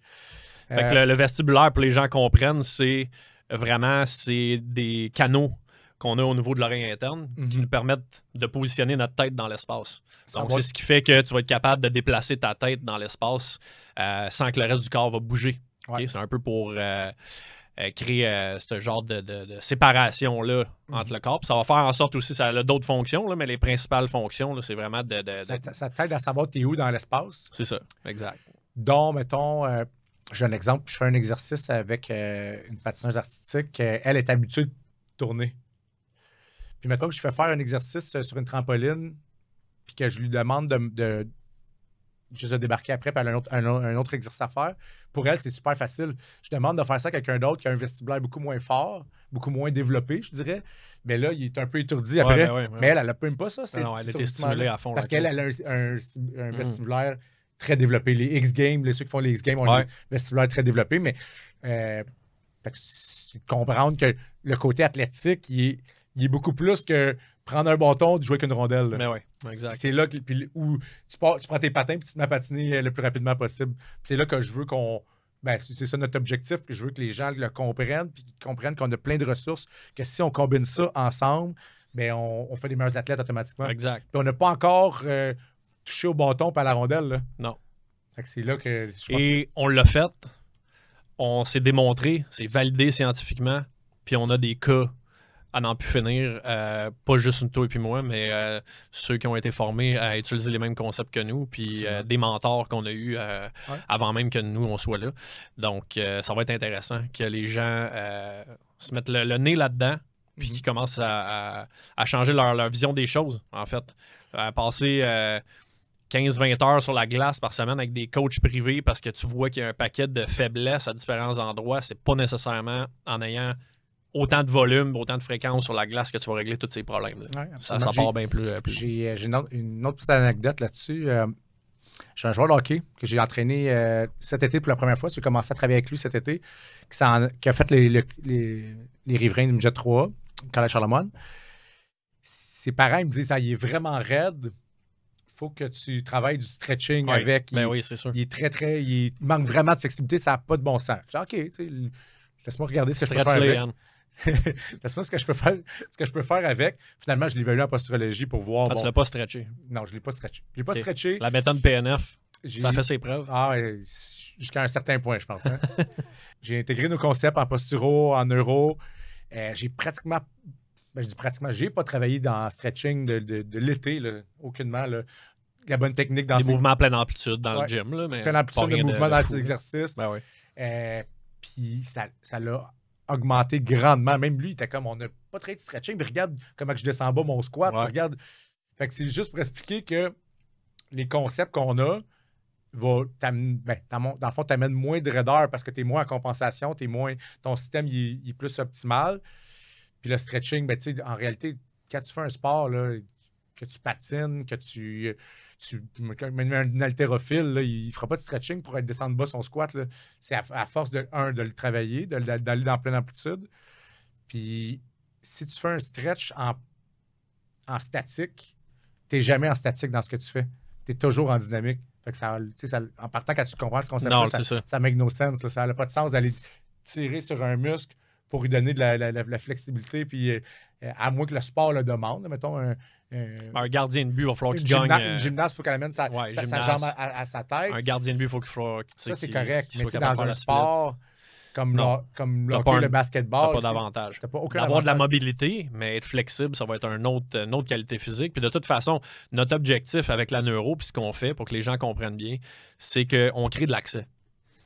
Fait que le vestibulaire, pour les gens comprennent, c'est des canaux qu'on a au niveau de l'oreille interne qui nous permettent de positionner notre tête dans l'espace. Donc, c'est ce qui fait que tu vas être capable de déplacer ta tête dans l'espace sans que le reste du corps va bouger. Okay? C'est un peu pour créer ce genre de séparation-là entre le corps. Puis ça va faire en sorte aussi, ça a d'autres fonctions, là, mais les principales fonctions, là, c'est vraiment Ça t'aide à savoir t'es où dans l'espace. C'est ça, exact. Donc, mettons... j'ai un exemple, je fais un exercice avec une patineuse artistique. Elle est habituée de tourner. Puis mettons que je fais faire un exercice sur une trampoline, puis que je lui demande de juste de débarquer après, puis elle a un autre exercice à faire. Pour elle, c'est super facile. Je demande de faire ça à quelqu'un d'autre qui a un vestibulaire beaucoup moins fort, beaucoup moins développé, je dirais. Mais là, il est un peu étourdi après. Mais elle n'a même pas ça. Elle était stimulée à fond. Parce qu'elle a un vestibulaire très développé. Les X-Games, ceux qui font les X-Games ont un vestibulaire très développé, mais comprendre que le côté athlétique, il est beaucoup plus que prendre un bâton et jouer qu'une rondelle. Mais oui, exact. C'est là où tu prends tes patins et tu te mets à patiner le plus rapidement possible. C'est là que je veux c'est ça notre objectif. Je veux que les gens le comprennent puis qu'ils comprennent qu'on a plein de ressources, que si on combine ça ensemble, on fait des meilleurs athlètes automatiquement. Exact. Puis on n'a pas encore touché au bâton et à la rondelle. Là. Non. Fait que c'est là que je pense. Et on l'a fait. On s'est démontré, c'est validé scientifiquement, puis on a des cas à n'en plus finir, pas juste toi et puis moi, mais ceux qui ont été formés à utiliser les mêmes concepts que nous, puis des mentors qu'on a eus avant même que nous, on soit là. Donc, ça va être intéressant que les gens se mettent le nez là-dedans, puis qu'ils commencent à changer leur vision des choses, en fait. À passer 15-20 heures sur la glace par semaine avec des coachs privés parce que tu vois qu'il y a un paquet de faiblesses à différents endroits, c'est pas nécessairement en ayant autant de volume, autant de fréquence sur la glace que tu vas régler tous ces problèmes. Ça part bien plus. J'ai une autre petite anecdote là-dessus. J'ai un joueur de hockey que j'ai entraîné cet été pour la première fois. J'ai commencé à travailler avec lui cet été, qui a fait les riverains du Midget 3, Collège Charlemagne. Ses parents ils me disent il est vraiment raide. faut que tu travailles du stretching Oui. avec. Oui, c'est sûr. Il manque vraiment de flexibilité, ça n'a pas de bon sens. Genre, OK, tu sais, laisse-moi regarder ce que je peux faire avec. Laisse-moi ce que je peux faire avec. Finalement, je l'ai évalué en posturologie pour voir. Tu l'as pas stretché. Non, je ne l'ai pas stretché. Je l'ai pas stretché. La méthode PNF, ça fait ses preuves. Jusqu'à un certain point, je pense. Hein. J'ai intégré nos concepts en posturo, en neuro. J'ai pratiquement. Je dis pratiquement, j'ai pas travaillé dans stretching de l'été, là, aucunement. Là. La bonne technique dans des mouvements à pleine amplitude dans le gym. Là, mais pleine amplitude de mouvements dans ces exercices. Ben oui. Puis ça l'a augmenté grandement. Même lui, il était comme, on n'a pas très de stretching, mais regarde comment je descends bas mon squat. Regarde. Fait que c'est juste pour expliquer que les concepts qu'on a dans le fond, t'amènent moins de raideur parce que tu es moins en compensation, ton système il est plus optimal. Puis le stretching, en réalité, quand tu fais un sport, là, que tu patines, que même un haltérophile, là, il ne fera pas de stretching pour être descendre bas son squat. Là. C'est à force de le travailler, d'aller dans pleine amplitude. Puis si tu fais un stretch en statique, tu n'es jamais en statique dans ce que tu fais. Tu es toujours en dynamique. Fait que en partant, quand tu comprends ce concept-là, ça make no sense. Là. Ça n'a pas de sens d'aller tirer sur un muscle pour lui donner de la flexibilité. Puis, à moins que le sport le demande, mettons un gardien de but, il va falloir qu'il gagne. Une gymnaste, il faut qu'elle amène sa jambe à sa tête. Un gardien de but, il faut qu'il soit. Ça, c'est correct. Mais dans un sport comme le basketball, tu n'as pas d'avantage. Tu n'as pas aucun D'avoir avantage. de la mobilité, mais être flexible, ça va être une autre qualité physique. Puis de toute façon, notre objectif avec la neuro, puis ce qu'on fait pour que les gens comprennent bien, c'est qu'on crée de l'accès.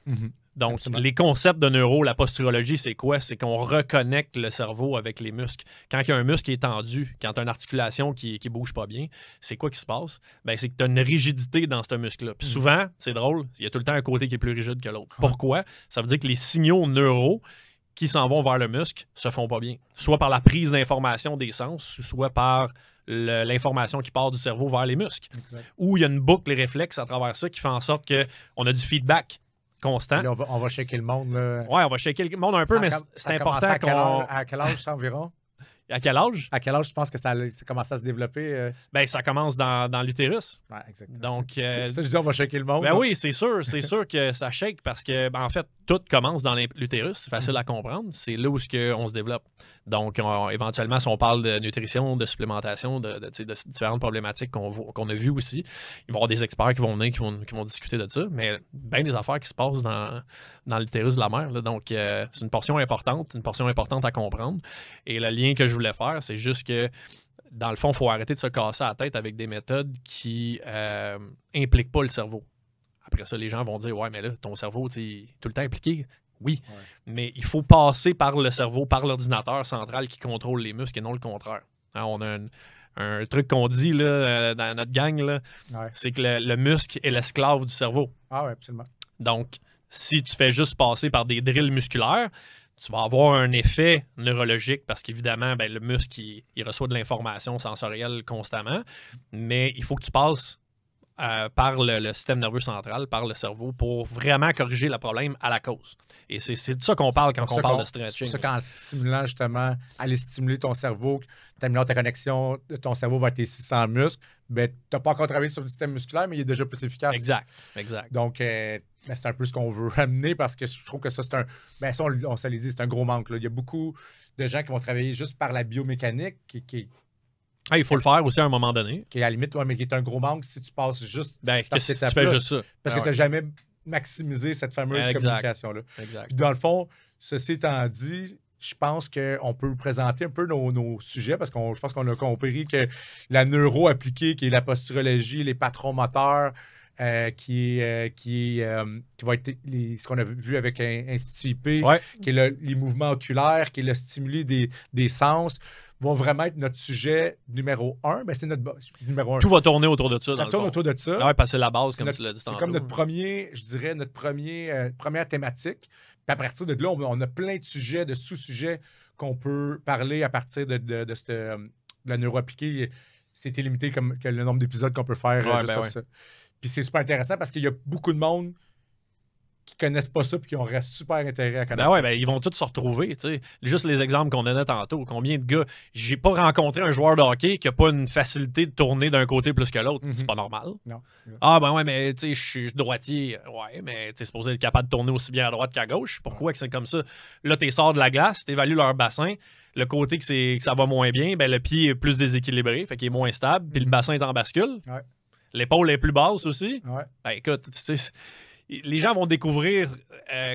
Mm-hmm. Donc, absolument. Les concepts de neuro, la posturologie, c'est quoi? C'est qu'on reconnecte le cerveau avec les muscles. Quand il y a un muscle qui est tendu, quand tu as une articulation qui ne bouge pas bien, c'est quoi qui se passe? C'est que tu as une rigidité dans ce muscle-là. Puis souvent, c'est drôle, il y a tout le temps un côté qui est plus rigide que l'autre. Pourquoi? Ça veut dire que les signaux neuro qui s'en vont vers le muscle se font pas bien. Soit par la prise d'information des sens, soit par l'information qui part du cerveau vers les muscles. Exact. Ou il y a une boucle réflexe à travers ça qui fait en sorte qu'on a du feedback constant. Là, on va shaker le monde. Là. Oui, on va shaker le monde un peu, mais c'est important qu'on... À quel âge ça environ? À quel âge? À quel âge tu penses que ça commence à se développer? Ça commence dans l'utérus. Ouais, exactement. Donc, ça, je dis, on va shaker le monde. Oui, c'est sûr. C'est sûr que ça shake parce que, en fait, tout commence dans l'utérus. C'est facile à comprendre. C'est là où on se développe. Donc, éventuellement, si on parle de nutrition, de supplémentation, de différentes problématiques qu'on a vues aussi, il va y avoir des experts qui vont venir, qui vont discuter de ça. Mais bien des affaires qui se passent dans l'utérus de la mère. Là. Donc, c'est une portion importante à comprendre. Et le lien que je voulais faire, c'est juste que dans le fond, il faut arrêter de se casser la tête avec des méthodes qui impliquent pas le cerveau. Après ça, les gens vont dire « Ouais, mais là, ton cerveau, tu es tout le temps impliqué. » Oui, mais il faut passer par le cerveau, par l'ordinateur central qui contrôle les muscles et non le contraire. Hein, on a un truc qu'on dit là, dans notre gang, là, c'est que le muscle est l'esclave du cerveau. Ah oui, absolument. Donc, si tu fais juste passer par des drills musculaires, tu vas avoir un effet neurologique parce qu'évidemment, le muscle, il reçoit de l'information sensorielle constamment, mais il faut que tu passes par le système nerveux central, par le cerveau, pour vraiment corriger le problème à la cause. Et c'est de ça qu'on parle quand on parle de stretching. C'est pour ça qu'en stimulant justement, aller stimuler ton cerveau, t'améliores ta connexion de ton cerveau vers tes 600 muscles, tu n'as pas encore travaillé sur le système musculaire, mais il est déjà plus efficace. Exact. Donc, c'est un peu ce qu'on veut amener parce que je trouve que ça, c'est un... ça, on se l'est dit, c'est un gros manque. Là. Il y a beaucoup de gens qui vont travailler juste par la biomécanique il faut le faire aussi à un moment donné. Qui est à la limite, mais qui est un gros manque si tu passes juste si tu fais juste ça. Parce que tu n'as jamais maximisé cette fameuse communication-là. Exact. Puis dans le fond, ceci étant dit, je pense qu'on peut présenter un peu nos sujets parce que je pense qu'on a compris que la neuro appliquée, qui est la posturologie, les patrons moteurs, qui va être ce qu'on a vu avec Institut IP, qui est les mouvements oculaires, qui est le stimuli des sens, vont vraiment être notre sujet numéro 1. C'est notre numéro 1. Tout va tourner autour de ça. Ça tourne autour de ça. Oui, parce que c'est la base, comme tu l'as dit tantôt. C'est comme notre premier, je dirais, première thématique. Puis à partir de là, on a plein de sujets, de sous-sujets qu'on peut parler à partir de la neuro appliquée. C'est illimité comme que le nombre d'épisodes qu'on peut faire sur ça. Puis c'est super intéressant parce qu'il y a beaucoup de monde qui connaissent pas ça et qui auraient super intérêt à connaître Ben ouais, ça. ben ils vont tous se retrouver. T'sais. Juste les exemples qu'on donnait tantôt. Combien de gars. J'ai pas rencontré un joueur de hockey qui a pas une facilité de tourner d'un côté plus que l'autre. C'est pas normal. Non. Ah, ben ouais, mais tu sais, je suis droitier. Ouais, mais t'es supposé être capable de tourner aussi bien à droite qu'à gauche. Pourquoi que c'est comme ça? Là, t'es sors de la glace, t'évalues leur bassin. Le côté que ça va moins bien, ben le pied est plus déséquilibré, fait qu'il est moins stable, puis le bassin est en bascule. Ouais. L'épaule est plus basse aussi. Ouais. Ben écoute, tu sais, les gens vont découvrir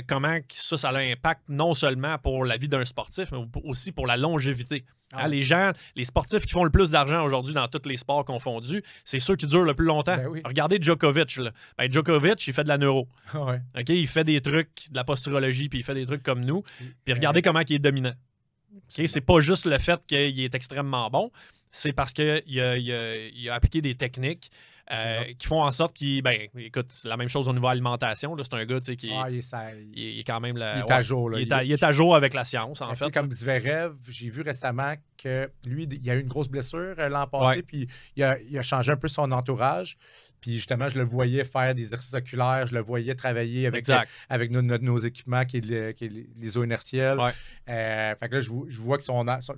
comment ça a un impact non seulement pour la vie d'un sportif, mais aussi pour la longévité. Ah ouais. Les sportifs qui font le plus d'argent aujourd'hui dans tous les sports confondus, c'est ceux qui durent le plus longtemps. Ben oui. Regardez Djokovic. Là. Ben, Djokovic, il fait de la neuro. Ouais. OK? Il fait des trucs, de la posturologie, puis il fait des trucs comme nous. Puis regardez comment il est dominant. OK? C'est pas juste le fait qu'il est extrêmement bon, c'est parce qu'il a appliqué des techniques qui font en sorte qu'il. Ben, écoute, c'est la même chose au niveau alimentation. C'est un gars qui il est quand même. Il est à jour. Là. Il est à jour avec la science, en fait. Comme Zverev, j'ai vu récemment que lui, il a eu une grosse blessure l'an passé, puis il a changé un peu son entourage. Puis justement, je le voyais faire des exercices oculaires, je le voyais travailler avec nos équipements qui est les eaux inertielles. Ouais. Fait que là, je vois que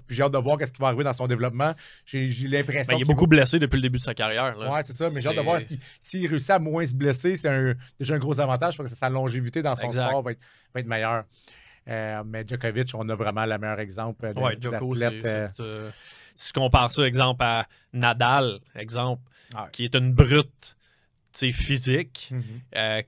puis j'ai hâte de voir ce qui va arriver dans son développement. J'ai l'impression il est beaucoup blessé depuis le début de sa carrière. Oui, c'est ça. Mais j'ai hâte de voir s'il réussit à moins se blesser, c'est déjà un gros avantage parce que sa longévité dans son sport va être meilleure. Mais Djokovic, on a vraiment le meilleur exemple d'athlète. Si tu compares ça, exemple, à Nadal, exemple, qui est une brute physique,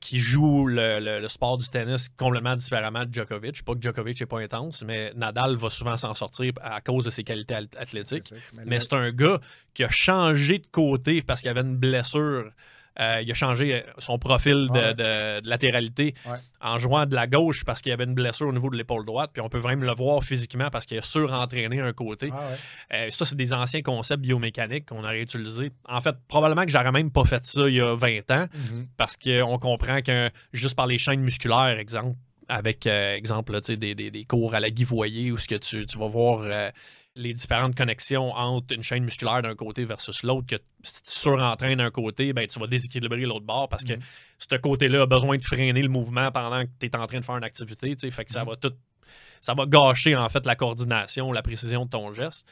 qui joue le sport du tennis complètement différemment de Djokovic. Pas que Djokovic n'est pas intense, mais Nadal va souvent s'en sortir à cause de ses qualités athlétiques. Mais c'est un gars qui a changé de côté parce qu'il avait une blessure. Il a changé son profil de latéralité en jouant de la gauche parce qu'il avait une blessure au niveau de l'épaule droite. Puis on peut vraiment le voir physiquement parce qu'il a surentraîné un côté. Ça, c'est des anciens concepts biomécaniques qu'on aurait utilisés. En fait, probablement que j'aurais même pas fait ça il y a 20 ans parce qu'on comprend que juste par les chaînes musculaires, exemple, avec exemple des cours à la Guy Voyer où ce que tu vas voir les différentes connexions entre une chaîne musculaire d'un côté versus l'autre, que si tu surentraînes d'un côté, ben, tu vas déséquilibrer l'autre bord parce que ce côté-là a besoin de freiner le mouvement pendant que tu es en train de faire une activité. Fait que ça va gâcher en fait la coordination, la précision de ton geste.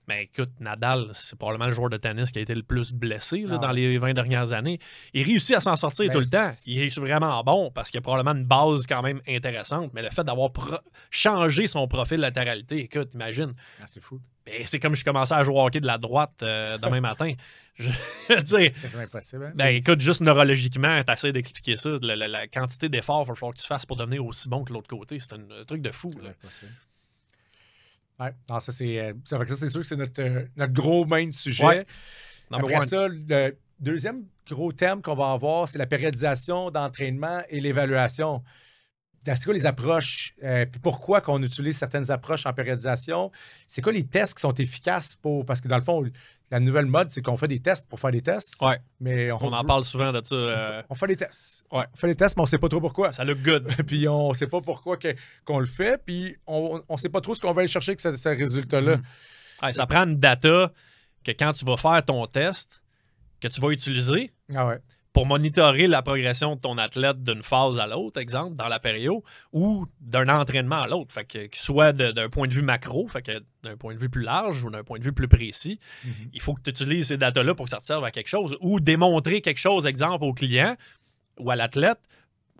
Mais écoute, Nadal, c'est probablement le joueur de tennis qui a été le plus blessé dans les 20 dernières années. Il réussit à s'en sortir tout le temps. Il est vraiment bon parce qu'il a probablement une base quand même intéressante. Mais le fait d'avoir changé son profil de latéralité, écoute, imagine. C'est fou. C'est comme je commençais à jouer au hockey de la droite demain matin. C'est impossible. Hein? Ben, écoute, juste neurologiquement, tu essaies d'expliquer ça. La quantité d'efforts qu'il va falloir que tu fasses pour devenir aussi bon que l'autre côté. C'est un truc de fou. Ouais. Non, ça, c'est sûr que c'est notre gros main sujet. Ouais. Après ça, le deuxième gros thème qu'on va avoir, c'est la périodisation d'entraînement et l'évaluation. C'est quoi les approches? Puis pourquoi qu'on utilise certaines approches en périodisation? C'est quoi les tests qui sont efficaces pour... Parce que dans le fond, la nouvelle mode, c'est qu'on fait des tests pour faire des tests. Ouais. Mais on en parle souvent de ça. On fait des tests. Ouais. On fait des tests, mais on ne sait pas trop pourquoi. Ça look good. Puis on ne sait pas pourquoi qu'on le fait. Puis on ne sait pas trop ce qu'on va aller chercher avec ce résultat-là. Ouais, ça prend une data que quand tu vas faire ton test, que tu vas utiliser. Pour monitorer la progression de ton athlète d'une phase à l'autre, exemple, dans la période, ou d'un entraînement à l'autre. Fait que soit d'un point de vue macro, fait que d'un point de vue plus large ou d'un point de vue plus précis, il faut que tu utilises ces datas-là pour que ça te serve à quelque chose, ou démontrer quelque chose, exemple, au client, ou à l'athlète,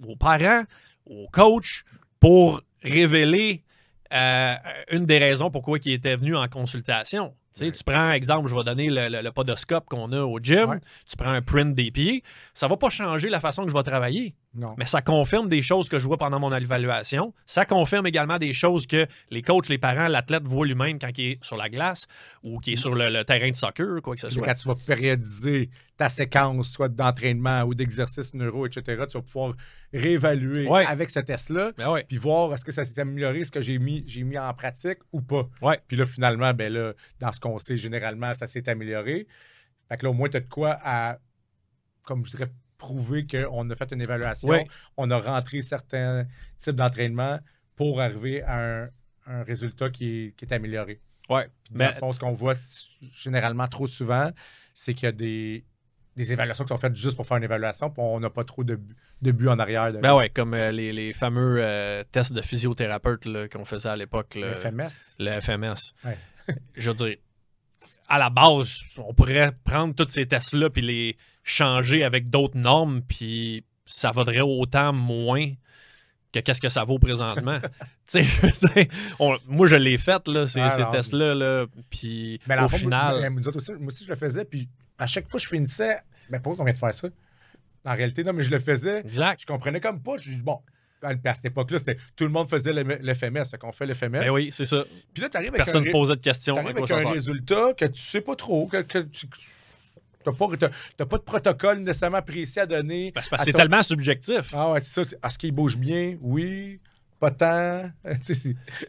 aux parents, au coach, pour révéler une des raisons pourquoi il était venu en consultation. Tu prends, exemple, je vais donner le podoscope qu'on a au gym, tu prends un print des pieds, ça va pas changer la façon que je vais travailler. Non. Mais ça confirme des choses que je vois pendant mon évaluation. Ça confirme également des choses que les coachs, les parents, l'athlète voient lui-même quand il est sur la glace ou qu'il est sur le terrain de soccer, quoi que ce soit. Quand tu vas périodiser ta séquence, soit d'entraînement ou d'exercice neuro, etc., tu vas pouvoir réévaluer avec ce test-là, puis voir est-ce que ça s'est amélioré, est-ce que j'ai mis en pratique ou pas. Puis là, finalement, ben là, dans ce qu'on sait, généralement, ça s'est amélioré. Fait que là, au moins, tu as de quoi à, comme je dirais, prouver qu'on a fait une évaluation, on a rentré certains types d'entraînement pour arriver à un résultat qui est amélioré. Puis dans le fond, ce qu'on voit généralement trop souvent, c'est qu'il y a des des évaluations qui sont faites juste pour faire une évaluation, puis on n'a pas trop de buts en arrière. Ben ouais, comme les fameux tests de physiothérapeute là, qu'on faisait à l'époque. Le FMS. Le FMS. Ouais. Je veux dire, à la base, on pourrait prendre tous ces tests-là puis les changer avec d'autres normes, puis ça vaudrait autant moins que qu'est-ce que ça vaut présentement. Moi, je l'ai fait, là, ces tests-là, là, puis au final... Moi aussi, je le faisais, puis à chaque fois que je finissais, pourquoi on vient de faire ça? En réalité, non, mais je le faisais. Exact. Je comprenais comme pas. Bon, à cette époque-là, tout le monde faisait le FMS, c'est qu'on fait le FMS. Ben oui, c'est ça. Puis là, t'arrives personne ne posait de questions. T'arrives avec un résultat que tu sais pas trop, que tu... T'as pas de protocole nécessairement précis à donner. Parce que c'est tellement subjectif. Ah ouais, c'est ça. Est-ce qu'il bouge bien? Oui. Pas tant.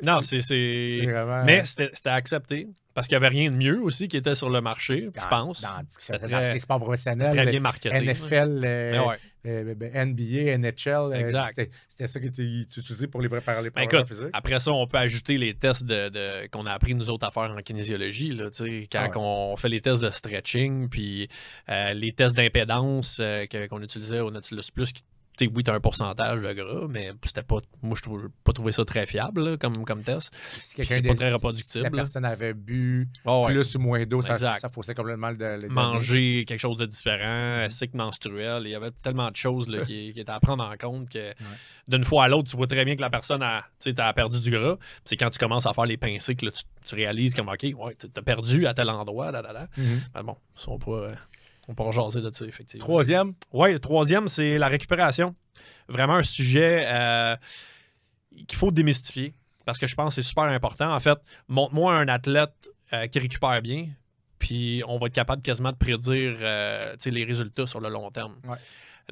Non, c'est vraiment... Mais c'était accepté. Parce qu'il n'y avait rien de mieux aussi qui était sur le marché, je pense. Dans les sports professionnels. Très bien marketé. NFL, NBA, NHL. Exact. C'était ça qui était utilisé pour les préparer les programmes physiques. Après ça, on peut ajouter les tests qu'on a appris nous autres à faire en kinésiologie. Là, quand on fait les tests de stretching, puis les tests d'impédance qu'on utilisait au Nautilus Plus, oui, tu as un pourcentage de gras, mais c'était pas. Moi, je n'ai pas trouvé ça très fiable là, comme test. C'est pas très reproductible. Si la personne avait bu plus ou moins d'eau, ça faussait complètement le manger quelque chose de différent, cycle menstruel. Il y avait tellement de choses là, qui étaient à prendre en compte que d'une fois à l'autre, tu vois très bien que la personne a perdu du gras. C'est quand tu commences à faire les pincées que là, tu réalises comme OK, tu as perdu à tel endroit. Ben bon, ça, on pourra jaser de ça, effectivement. Troisième? Oui, le troisième, c'est la récupération. Vraiment un sujet qu'il faut démystifier parce que je pense que c'est super important. En fait, montre-moi un athlète qui récupère bien, puis on va être capable quasiment de prédire les résultats sur le long terme. Ouais.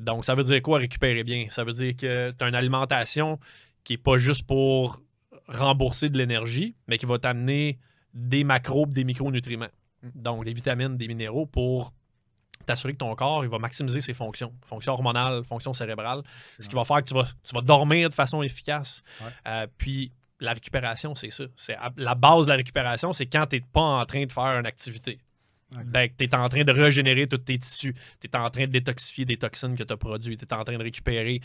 Donc, ça veut dire quoi, récupérer bien? Ça veut dire que tu as une alimentation qui n'est pas juste pour rembourser de l'énergie, mais qui va t'amener des macros, des micronutriments. Donc, des vitamines, des minéraux pour t'assurer que ton corps il va maximiser ses fonctions hormonales, fonctions cérébrales, ce qui va faire que tu vas dormir de façon efficace. Puis la récupération, c'est ça. La base de la récupération, c'est quand tu n'es pas en train de faire une activité. Ben, tu es en train de régénérer tous tes tissus. Tu es en train de détoxifier des toxines que tu as produites. Tu es en train de récupérer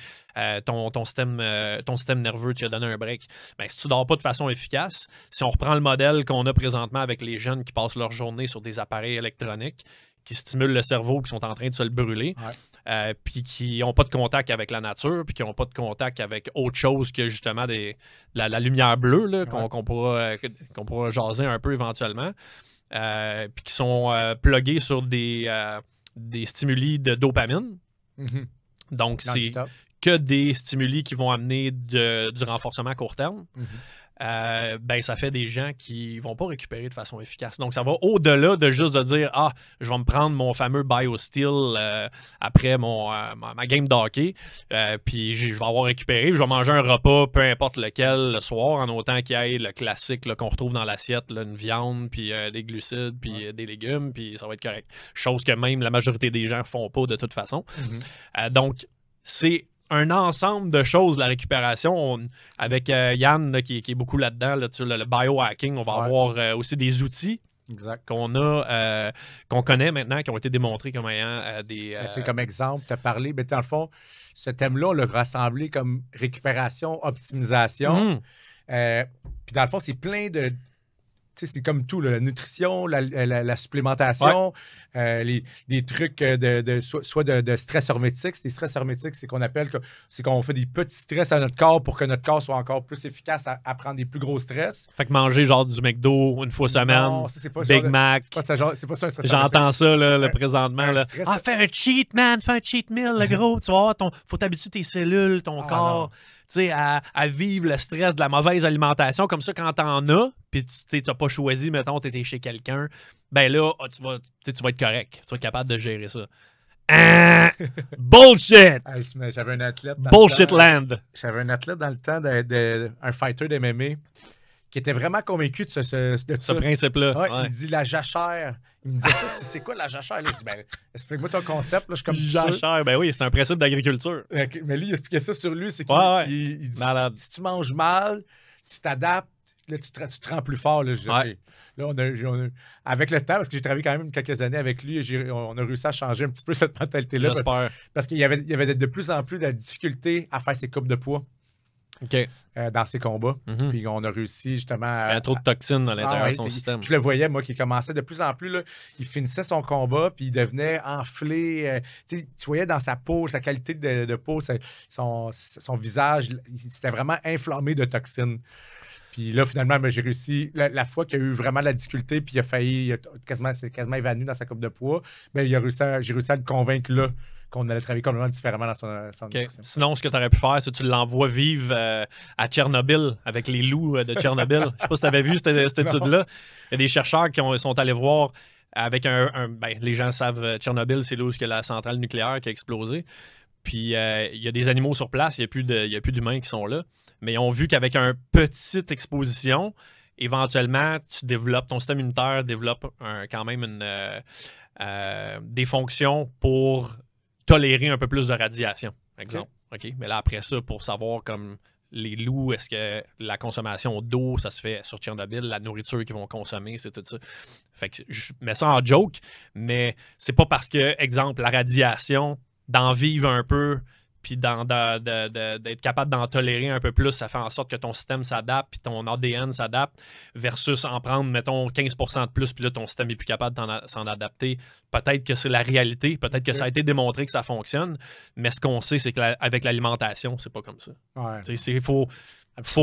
ton système nerveux. Tu as donné un break. Ben, si tu ne dors pas de façon efficace, si on reprend le modèle qu'on a présentement avec les jeunes qui passent leur journée sur des appareils électroniques, qui stimulent le cerveau, qui sont en train de se le brûler, puis qui n'ont pas de contact avec la nature, puis qui n'ont pas de contact avec autre chose que justement la lumière bleue là, qu'on pourra jaser un peu éventuellement, puis qui sont plugués sur des stimuli de dopamine. Mm-hmm. Donc, c'est que des stimuli qui vont amener du renforcement à court terme. Ben, ça fait des gens qui vont pas récupérer de façon efficace. Donc, ça va au-delà de juste de dire « Ah, je vais me prendre mon fameux BioSteel après ma game de hockey, puis je vais avoir récupéré, je vais manger un repas, peu importe lequel, le soir, en autant qu'il y ait le classique là, qu'on retrouve dans l'assiette, là, une viande, puis des glucides, puis des légumes, puis ça va être correct. » Chose que même la majorité des gens font pas de toute façon. Donc, c'est un ensemble de choses, la récupération. Avec Yann, là, qui est beaucoup là-dedans, là, sur le biohacking, on va avoir aussi des outils qu'on connaît maintenant, qui ont été démontrés comme ayant des... Comme exemple, tu as parlé, mais dans le fond, ce thème-là, on l'a rassemblé comme récupération, optimisation. Puis dans le fond, c'est plein de... c'est comme tout, là, la nutrition, la supplémentation, des trucs soit de stress hormétique. Des stress hormétiques, c'est qu'on appelle, c'est qu'on fait des petits stress à notre corps pour que notre corps soit encore plus efficace à prendre des plus gros stress. Fait que manger genre du McDo une fois semaine, non, c'est pas Big Mac. C'est pas ça un stress J'entends ça là, présentement. Là. Stress, fais un cheat, man, fais un cheat meal, le gros. Tu vois, faut t'habituer tes cellules, ton corps. À vivre le stress de la mauvaise alimentation. Comme ça, quand t'en as, puis tu n'as pas choisi, mettons, tu étais chez quelqu'un, ben là, tu vas être correct. Tu vas être capable de gérer ça. Bullshit! J'avais un athlète Bullshit land! J'avais un athlète dans le temps, un fighter d'MMA, qui était vraiment convaincu de ce principe-là. Ouais. Il dit la jachère. Il me disait ça, tu sais quoi la jachère? Là, je dis, ben, explique-moi ton concept. Là, je suis comme jachère, ben oui, c'est un principe d'agriculture. Mais lui, il expliquait ça sur lui, c'est qu'il il dit, malade. Si tu manges mal, tu t'adaptes, là, tu te rends plus fort. Là, là avec le temps, parce que j'ai travaillé quand même quelques années avec lui, on a réussi à changer un petit peu cette mentalité-là. J'espère. Parce qu'il y avait de plus en plus de difficulté à faire ses coupes de poids. OK. Dans ses combats. Puis on a réussi justement Il y a trop de toxines à l'intérieur de son système. Je le voyais, moi, qui commençait de plus en plus. Là, il finissait son combat, puis il devenait enflé. Tu voyais dans sa peau, sa qualité de peau, son visage, c'était vraiment inflammé de toxines. Puis là, finalement, j'ai réussi. La fois qu'il y a eu vraiment de la difficulté, puis il a failli, c'est quasiment évanoui dans sa coupe de poids, j'ai réussi à le convaincre là qu'on allait travailler complètement différemment dans son okay. Sinon, ce que tu aurais pu faire, c'est que tu l'envoies vivre à Tchernobyl avec les loups de Tchernobyl. Je ne sais pas si tu avais vu cette étude-là. Il y a des chercheurs qui sont allés voir avec les gens savent, Tchernobyl, c'est là où il y a la centrale nucléaire qui a explosé. Puis il y a des animaux sur place, il n'y a plus d'humains qui sont là. Mais ils ont vu qu'avec une petite exposition, éventuellement, ton système immunitaire développe quand même des fonctions pour tolérer un peu plus de radiation, exemple. Okay. Mais là, après ça, pour savoir comme les loups, est-ce que la consommation d'eau, ça se fait sur Tchernobyl, la nourriture qu'ils vont consommer, c'est tout ça. Fait que je mets ça en joke, mais c'est pas parce que, exemple, la radiation, d'en vivre un peu, puis d'être capable d'en tolérer un peu plus, ça fait en sorte que ton système s'adapte, puis ton ADN s'adapte, versus en prendre, mettons, 15% de plus, puis là, ton système n'est plus capable de s'en adapter. Peut-être que c'est la réalité, peut-être que ça a été démontré que ça fonctionne, mais ce qu'on sait, c'est qu'avec l'alimentation, c'est pas comme ça. Ouais. Il faut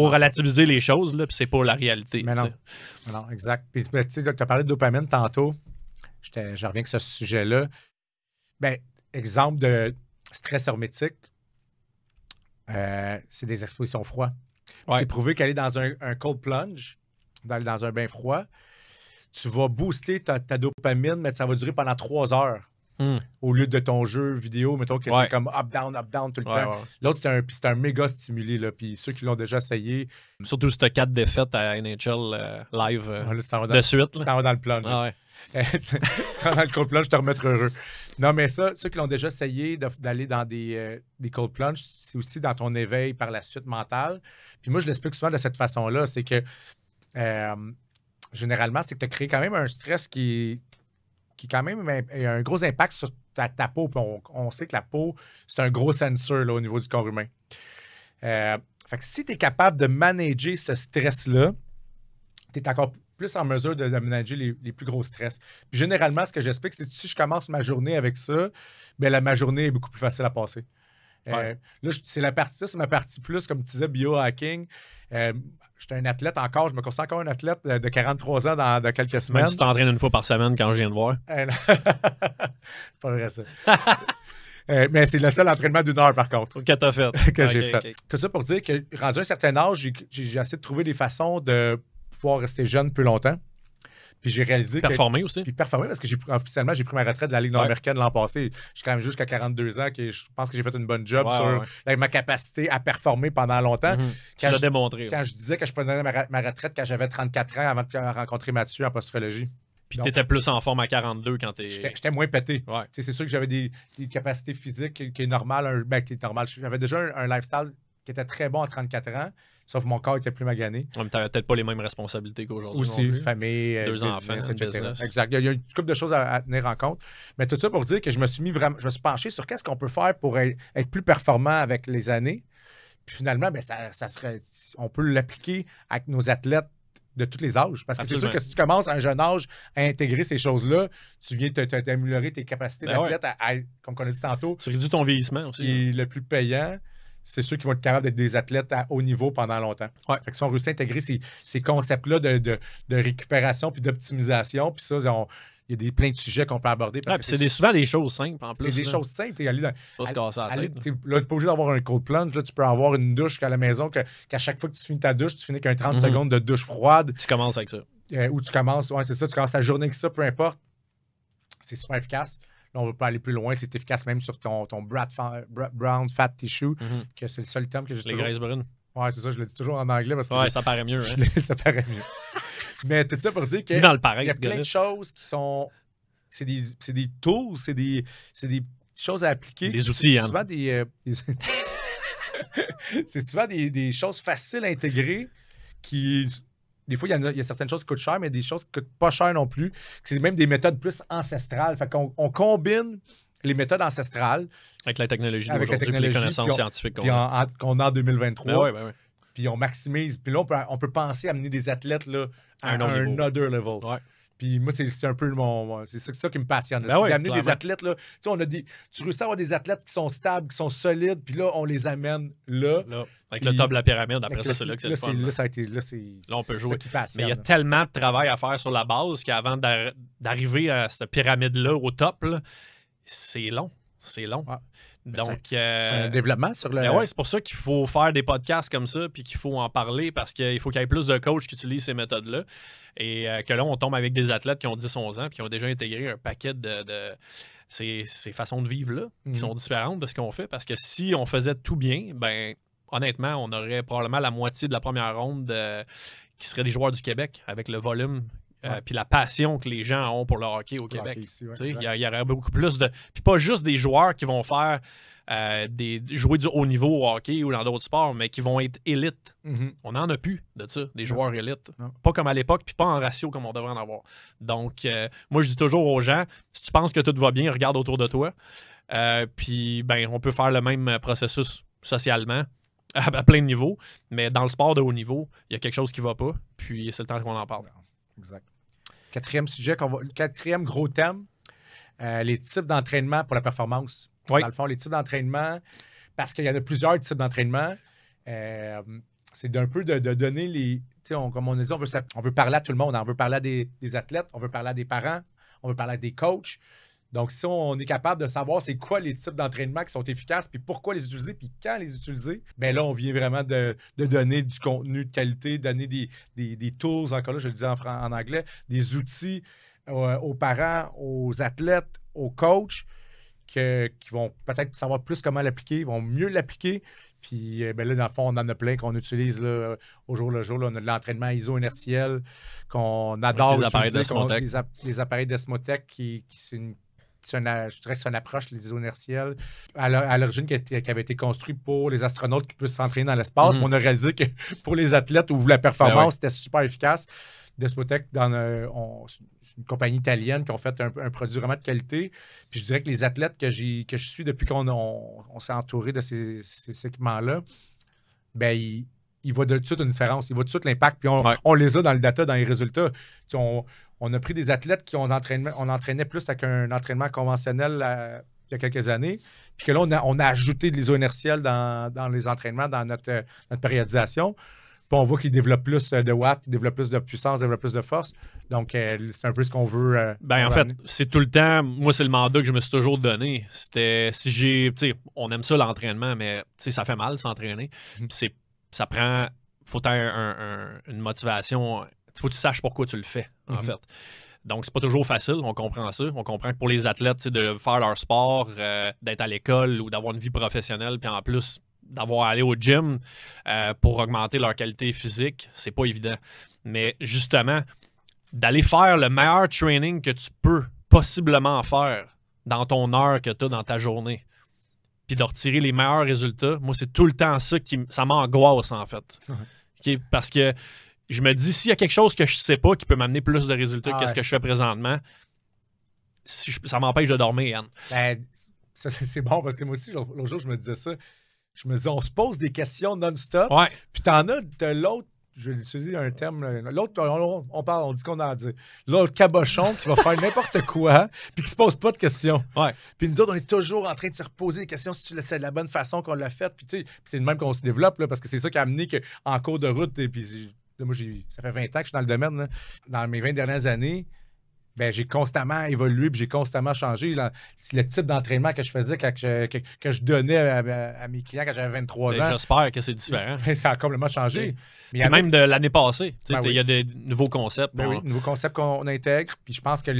relativiser les choses, là, puis c'est pas la réalité. Mais non, exact. Puis tu as parlé de dopamine tantôt. Je reviens avec ce sujet-là. Ben, exemple de stress hermétique, c'est des expositions froides. Ouais. C'est prouvé qu'aller dans un cold plunge, dans un bain froid, tu vas booster ta dopamine, mais ça va durer pendant 3 heures. Au lieu de ton jeu vidéo, mettons que c'est comme up-down tout le temps. Ouais. L'autre, c'est un méga stimulé. Là. Puis ceux qui l'ont déjà essayé... Surtout si tu as 4 défaites à NHL live de suite. Tu t'en vas dans le plunge. Tu t'en vas dans le cold plunge, je te remettre heureux. Non, mais ça, ceux qui l'ont déjà essayé d'aller dans des cold plunge, c'est aussi dans ton éveil par la suite mental. Puis moi, je l'explique souvent de cette façon-là, c'est que généralement, c'est que tu as créé quand même un stress qui quand même a un gros impact sur ta peau. Puis on sait que la peau, c'est un gros sensor là, au niveau du corps humain. Fait que si tu es capable de manager ce stress-là, tu es encore plus en mesure de manager les plus gros stress. Puis généralement, ce que j'explique, c'est que si je commence ma journée avec ça, bien, ma journée est beaucoup plus facile à passer. Là, c'est ma partie plus, comme tu disais, biohacking. J'étais un athlète encore, je me considère encore un athlète de 43 ans dans quelques semaines. Même si tu t'entraînes une fois par semaine quand je viens de voir. C'est pas vrai, ça. Mais c'est le seul entraînement d'1 heure, par contre. Que t'as fait. Que j'ai fait. Okay. Tout ça pour dire que, rendu à un certain âge, j'ai essayé de trouver des façons de pouvoir rester jeune plus longtemps. Puis j'ai réalisé performer aussi. Puis performer parce que officiellement, j'ai pris ma retraite de la Ligue nord-américaine l'an passé. J'ai quand même jusqu'à 42 ans que je pense que j'ai fait une bonne job sur ma capacité à performer pendant longtemps. Tu l'as démontré. Quand je disais que je prenais ma retraite quand j'avais 34 ans avant de rencontrer Mathieu en posturologie. Puis tu étais plus en forme à 42 quand tu es... J'étais moins pété. Ouais. C'est sûr que j'avais des capacités physiques qui est normal. Qui est normal. J'avais déjà un lifestyle qui était très bon à 34 ans. Sauf que mon corps était plus magané. Mais tu n'avais peut-être pas les mêmes responsabilités qu'aujourd'hui. Aussi, famille, 2 enfants, etc. Exact. Il y a une couple de choses à tenir en compte. Mais tout ça pour dire que je me suis penché sur qu'est-ce qu'on peut faire pour être plus performant avec les années. Puis finalement, on peut l'appliquer avec nos athlètes de tous les âges. Parce que c'est sûr que si tu commences à un jeune âge à intégrer ces choses-là, tu viens t'améliorer tes capacités d'athlète, comme on a dit tantôt. Tu réduis ton vieillissement aussi. Ce qui est le plus payant, c'est ceux qui vont être capables d'être des athlètes à haut niveau pendant longtemps. Ouais. Fait que si on réussit à intégrer ces concepts-là de récupération puis d'optimisation, puis ça, il y a plein de sujets qu'on peut aborder. C'est souvent des choses simples en plus. C'est des choses simples. Tu n'es pas obligé d'avoir un cold plunge. Là, tu peux avoir une douche à la maison qu'à chaque fois que tu finis ta douche, tu finis qu'un 30 secondes de douche froide. Tu commences avec ça. Ou tu commences, c'est ça, tu commences ta journée avec ça, peu importe. C'est super efficace. Là, on ne va pas aller plus loin. C'est efficace même sur ton brown fat tissue, que c'est le seul terme que j'ai toujours. Les graisses brunes. Ouais, c'est ça, je le dis toujours en anglais. Parce que ça paraît mieux. Ça paraît mieux. Mais tout ça pour dire qu'il y a plein de choses qui sont... C'est des tools, c'est des choses à appliquer. Des outils, c'est souvent c'est souvent des choses faciles à intégrer qui des fois, il y a certaines choses qui coûtent cher, mais des choses qui coûtent pas cher non plus. C'est même des méthodes plus ancestrales. Fait qu'on combine les méthodes ancestrales avec la technologie avec la d'aujourd'hui, les technologie, connaissances scientifiques qu'on a en 2023. Ben oui, ben oui. Puis on maximise. Puis là, on peut penser à amener des athlètes là, à un other level. Ouais. Puis moi, c'est un peu c'est ça qui me passionne. Ben oui, d'amener clairement. des athlètes, là. Tu sais, tu réussis à avoir des athlètes qui sont stables, qui sont solides, puis là, on les amène là. Avec puis, le top de la pyramide, après ça, c'est là que c'est le fun. Là, on peut jouer. Ça qui passionne. Mais il y a tellement de travail à faire sur la base qu'avant d'arriver à cette pyramide-là, au top, là, c'est long. C'est long. Ouais. Donc, c'est un développement sur le... Ben ouais, c'est pour ça qu'il faut faire des podcasts comme ça, puis qu'il faut en parler, parce qu'il faut qu'il y ait plus de coachs qui utilisent ces méthodes-là. Et que là, on tombe avec des athlètes qui ont 10-11 ans, puis qui ont déjà intégré un paquet de ces façons de vivre-là, qui sont différentes de ce qu'on fait. Parce que si on faisait tout bien, ben honnêtement, on aurait probablement la moitié de la première ronde qui seraient des joueurs du Québec, avec le volume puis la passion que les gens ont pour le hockey au Québec. Il y aurait beaucoup plus de... Puis pas juste des joueurs qui vont faire jouer du haut niveau au hockey ou dans d'autres sports, mais qui vont être élites. On n'en a plus de ça, des joueurs élites. Pas comme à l'époque, puis pas en ratio comme on devrait en avoir. Donc, moi, je dis toujours aux gens, si tu penses que tout va bien, regarde autour de toi. Puis, ben, on peut faire le même processus socialement, à plein de niveaux, mais dans le sport de haut niveau, il y a quelque chose qui ne va pas, puis c'est le temps qu'on en parle. Exact. Quatrième gros thème, les types d'entraînement pour la performance. Oui. Dans le fond, les types d'entraînement, parce qu'il y en a plusieurs types d'entraînement, c'est d'un peu de donner les... Comme on a dit, on veut parler à tout le monde. On veut parler à des athlètes, on veut parler à des parents, on veut parler à des coachs. Donc, si on est capable de savoir c'est quoi les types d'entraînement qui sont efficaces, puis pourquoi les utiliser, puis quand les utiliser, bien là, on vient vraiment de donner du contenu de qualité, donner des tools, encore là, je le dis en anglais, des outils aux parents, aux athlètes, aux coachs, qui vont peut-être savoir plus comment l'appliquer, vont mieux l'appliquer. Puis ben là, dans le fond, on en a plein qu'on utilise là, au jour le jour. Là, on a de l'entraînement iso-inertiel qu'on adore utiliser. Les appareils d'Esmotech qui c'est je dirais que c'est une approche, les iso-inertiels, à l'origine qui avait été construit pour les astronautes qui puissent s'entraîner dans l'espace. Mais on a réalisé que pour les athlètes où la performance était super efficace, Desmotech, c'est une compagnie italienne qui ont fait un produit vraiment de qualité. Puis je dirais que les athlètes que je suis depuis qu'on s'est entouré de ces équipements-là, ben ils voient de suite une différence. Ils voient de suite l'impact. Puis on les a dans le data, dans les résultats. On a pris des athlètes on entraînait plus avec un entraînement conventionnel il y a quelques années. Puis que là, on a ajouté de l'iso-inertiel dans les entraînements, dans notre périodisation. Puis on voit qu'ils développent plus de watts, ils développent plus de puissance, ils développent plus de force. Donc, c'est un peu ce qu'on veut. En fait, c'est tout le temps. Moi, c'est le mandat que je me suis toujours donné. C'était on aime ça l'entraînement, mais ça fait mal s'entraîner. Ça prend. Faut avoir une motivation. Il faut que tu saches pourquoi tu le fais, en fait. Donc, c'est pas toujours facile, on comprend ça. On comprend que pour les athlètes, de faire leur sport, d'être à l'école ou d'avoir une vie professionnelle, puis en plus d'avoir à aller au gym pour augmenter leur qualité physique, c'est pas évident. Mais justement, d'aller faire le meilleur training que tu peux possiblement faire dans ton heure que tu as dans ta journée, puis de retirer les meilleurs résultats, moi, c'est tout le temps ça m'angoisse, en fait. Okay? Parce que je me dis, s'il y a quelque chose que je sais pas qui peut m'amener plus de résultats que ce que je fais présentement, ça m'empêche de dormir, Yann. Ben, c'est bon parce que moi aussi, l'autre jour, je me disais ça. Je me disais, on se pose des questions non-stop. Ouais. Puis t'en as de l'autre, je vais utiliser un terme, l'autre, on dit qu'on a à dire. L'autre cabochon qui va faire n'importe quoi, puis qui se pose pas de questions. Ouais. Puis nous autres, on est toujours en train de se reposer des questions si c'est de la bonne façon qu'on l'a fait. Puis tu sais, c'est de même qu'on se développe, là, parce que c'est ça qui a amené qu'en cours de route, et puis moi, ça fait 20 ans que je suis dans le domaine. Là. Dans mes 20 dernières années, ben, j'ai constamment évolué puis j'ai constamment changé. C'est le type d'entraînement que je faisais que je donnais à mes clients quand j'avais 23 ans. J'espère que c'est différent. Ben, ça a complètement changé. Mais même de l'année passée. Il y a des nouveaux concepts. Oui, nouveaux concepts qu'on intègre. Puis je pense que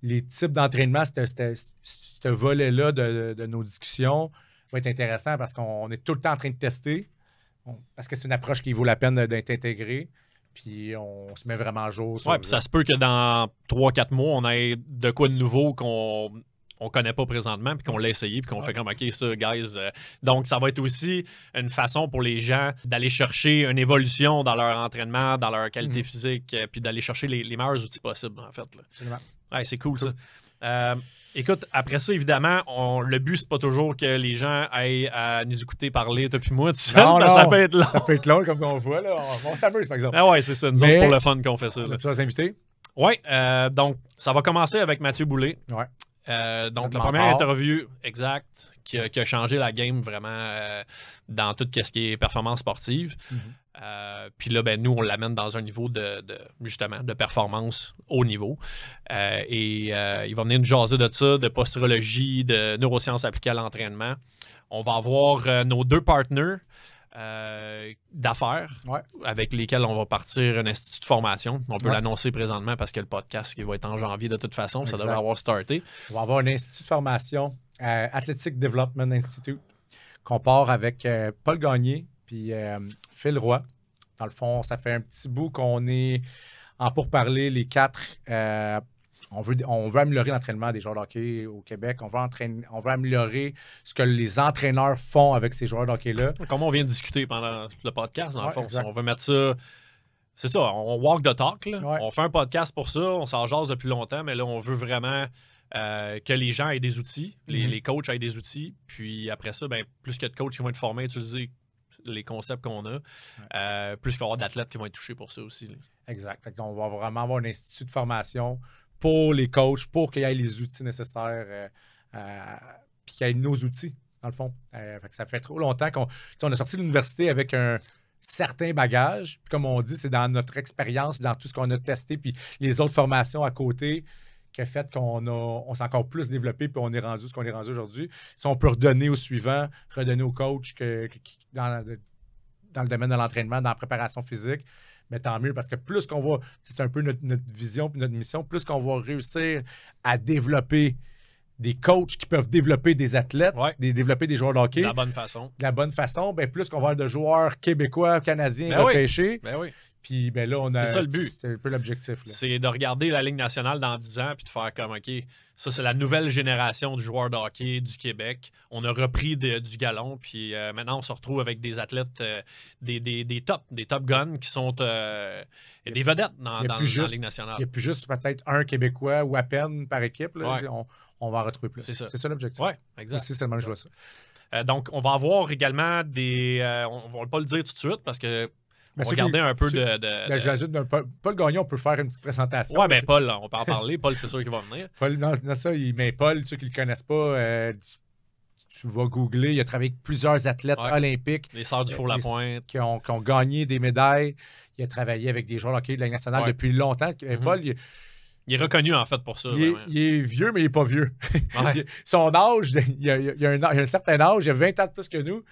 les types d'entraînement, ce volet-là de nos discussions va être intéressant parce qu'on est tout le temps en train de tester. Parce que c'est une approche qui vaut la peine d'être intégrée. Puis on se met vraiment à jour. Oui, puis ça se peut que dans 3-4 mois, on ait de quoi de nouveau qu'on on connaît pas présentement, puis qu'on l'a essayé, puis qu'on fait comme, OK, ça, guys. Donc, ça va être aussi une façon pour les gens d'aller chercher une évolution dans leur entraînement, dans leur qualité physique, puis d'aller chercher les meilleurs outils possibles, en fait. Là. Absolument. Ouais, c'est cool, ça. Écoute, après ça, évidemment, le but, c'est pas toujours que les gens aillent à nous écouter parler, toi puis moi, ça peut être long. Ça peut être long, comme on voit, là. On s'amuse, par exemple. Ah ouais, c'est ça. Nous autres, pour le fun qu'on fait ça. On a plusieurs invités. Oui, donc, ça va commencer avec Mathieu Boulay. Ouais. Donc, la première interview, exact, qui a changé la game vraiment dans tout ce qui est performance sportive. Puis là, ben, nous, on l'amène dans un niveau justement, de performance haut niveau. Il va venir nous jaser de ça, de posturologie, de neurosciences appliquées à l'entraînement. On va avoir nos 2 partenaires d'affaires avec lesquels on va partir un institut de formation. On peut l'annoncer présentement parce que le podcast qui va être en janvier de toute façon, ça devrait avoir starté. On va avoir un institut de formation, Athletic Development Institute, qu'on part avec Paul Gagné puis Phil Roy. Dans le fond, ça fait un petit bout qu'on est en pourparlers les 4. On veut améliorer l'entraînement des joueurs de hockey au Québec. On veut améliorer ce que les entraîneurs font avec ces joueurs de hockey-là. Comme on vient de discuter pendant le podcast, dans le fond. Exact. On veut mettre ça... C'est ça, on walk the talk. Là. Ouais. On fait un podcast pour ça. On s'en jase depuis longtemps, mais là, on veut vraiment que les gens aient des outils, les coachs aient des outils. Puis après ça, ben, plus que de coachs qui vont être formés à utiliser les concepts qu'on a, plus qu'il va y avoir d'athlètes qui vont être touchés pour ça aussi. Là. Exact. Donc, on va vraiment avoir un institut de formation pour les coachs, pour qu'il y ait les outils nécessaires, puis qu'il y ait nos outils, dans le fond. Fait que ça fait trop longtemps qu'on a sorti de l'université avec un certain bagage. Puis comme on dit, c'est dans notre expérience, dans tout ce qu'on a testé, puis les autres formations à côté, qui a fait qu'on s'est encore plus développé, puis on est rendu ce qu'on est rendu aujourd'hui. Si on peut redonner au suivant, redonner au coach dans le domaine de l'entraînement, dans la préparation physique, mais tant mieux, parce que plus qu'on va, c'est un peu notre vision puis notre mission, plus qu'on va réussir à développer des coachs qui peuvent développer des athlètes, développer des joueurs de hockey. De la bonne façon. De la bonne façon, bien, plus qu'on va avoir de joueurs québécois, canadiens repêchés. Ben oui. Puis ben là, c'est ça le but. C'est un peu l'objectif. Là. C'est de regarder la Ligue nationale dans 10 ans puis de faire comme, OK, ça, c'est la nouvelle génération de joueurs de hockey du Québec. On a repris du galon, puis maintenant, on se retrouve avec des athlètes, des top guns qui sont des vedettes dans la Ligue nationale. Il n'y a plus juste peut-être un Québécois ou à peine par équipe. Là. On va en retrouver plus. C'est ça l'objectif. Oui, exact. Aussi, c'est le même, je vois ça. Donc, on va avoir également des... on ne va pas le dire tout de suite parce que on va garder un peu de... J'ajoute Paul Gagnon, on peut faire une petite présentation. Oui, bien Paul, on peut en parler. Paul, c'est sûr qu'il va venir. Paul, non, ça, mais Paul, ceux qui ne le connaissent pas, tu vas googler. Il a travaillé avec plusieurs athlètes olympiques. Les Sœurs du Four-la-Pointe. Qui ont gagné des médailles. Il a travaillé avec des joueurs de hockey de la Ligue nationale depuis longtemps. Paul, il est reconnu, en fait, pour ça. Il est vieux, mais il n'est pas vieux. Son âge, il a un certain âge, il a 20 ans de plus que nous.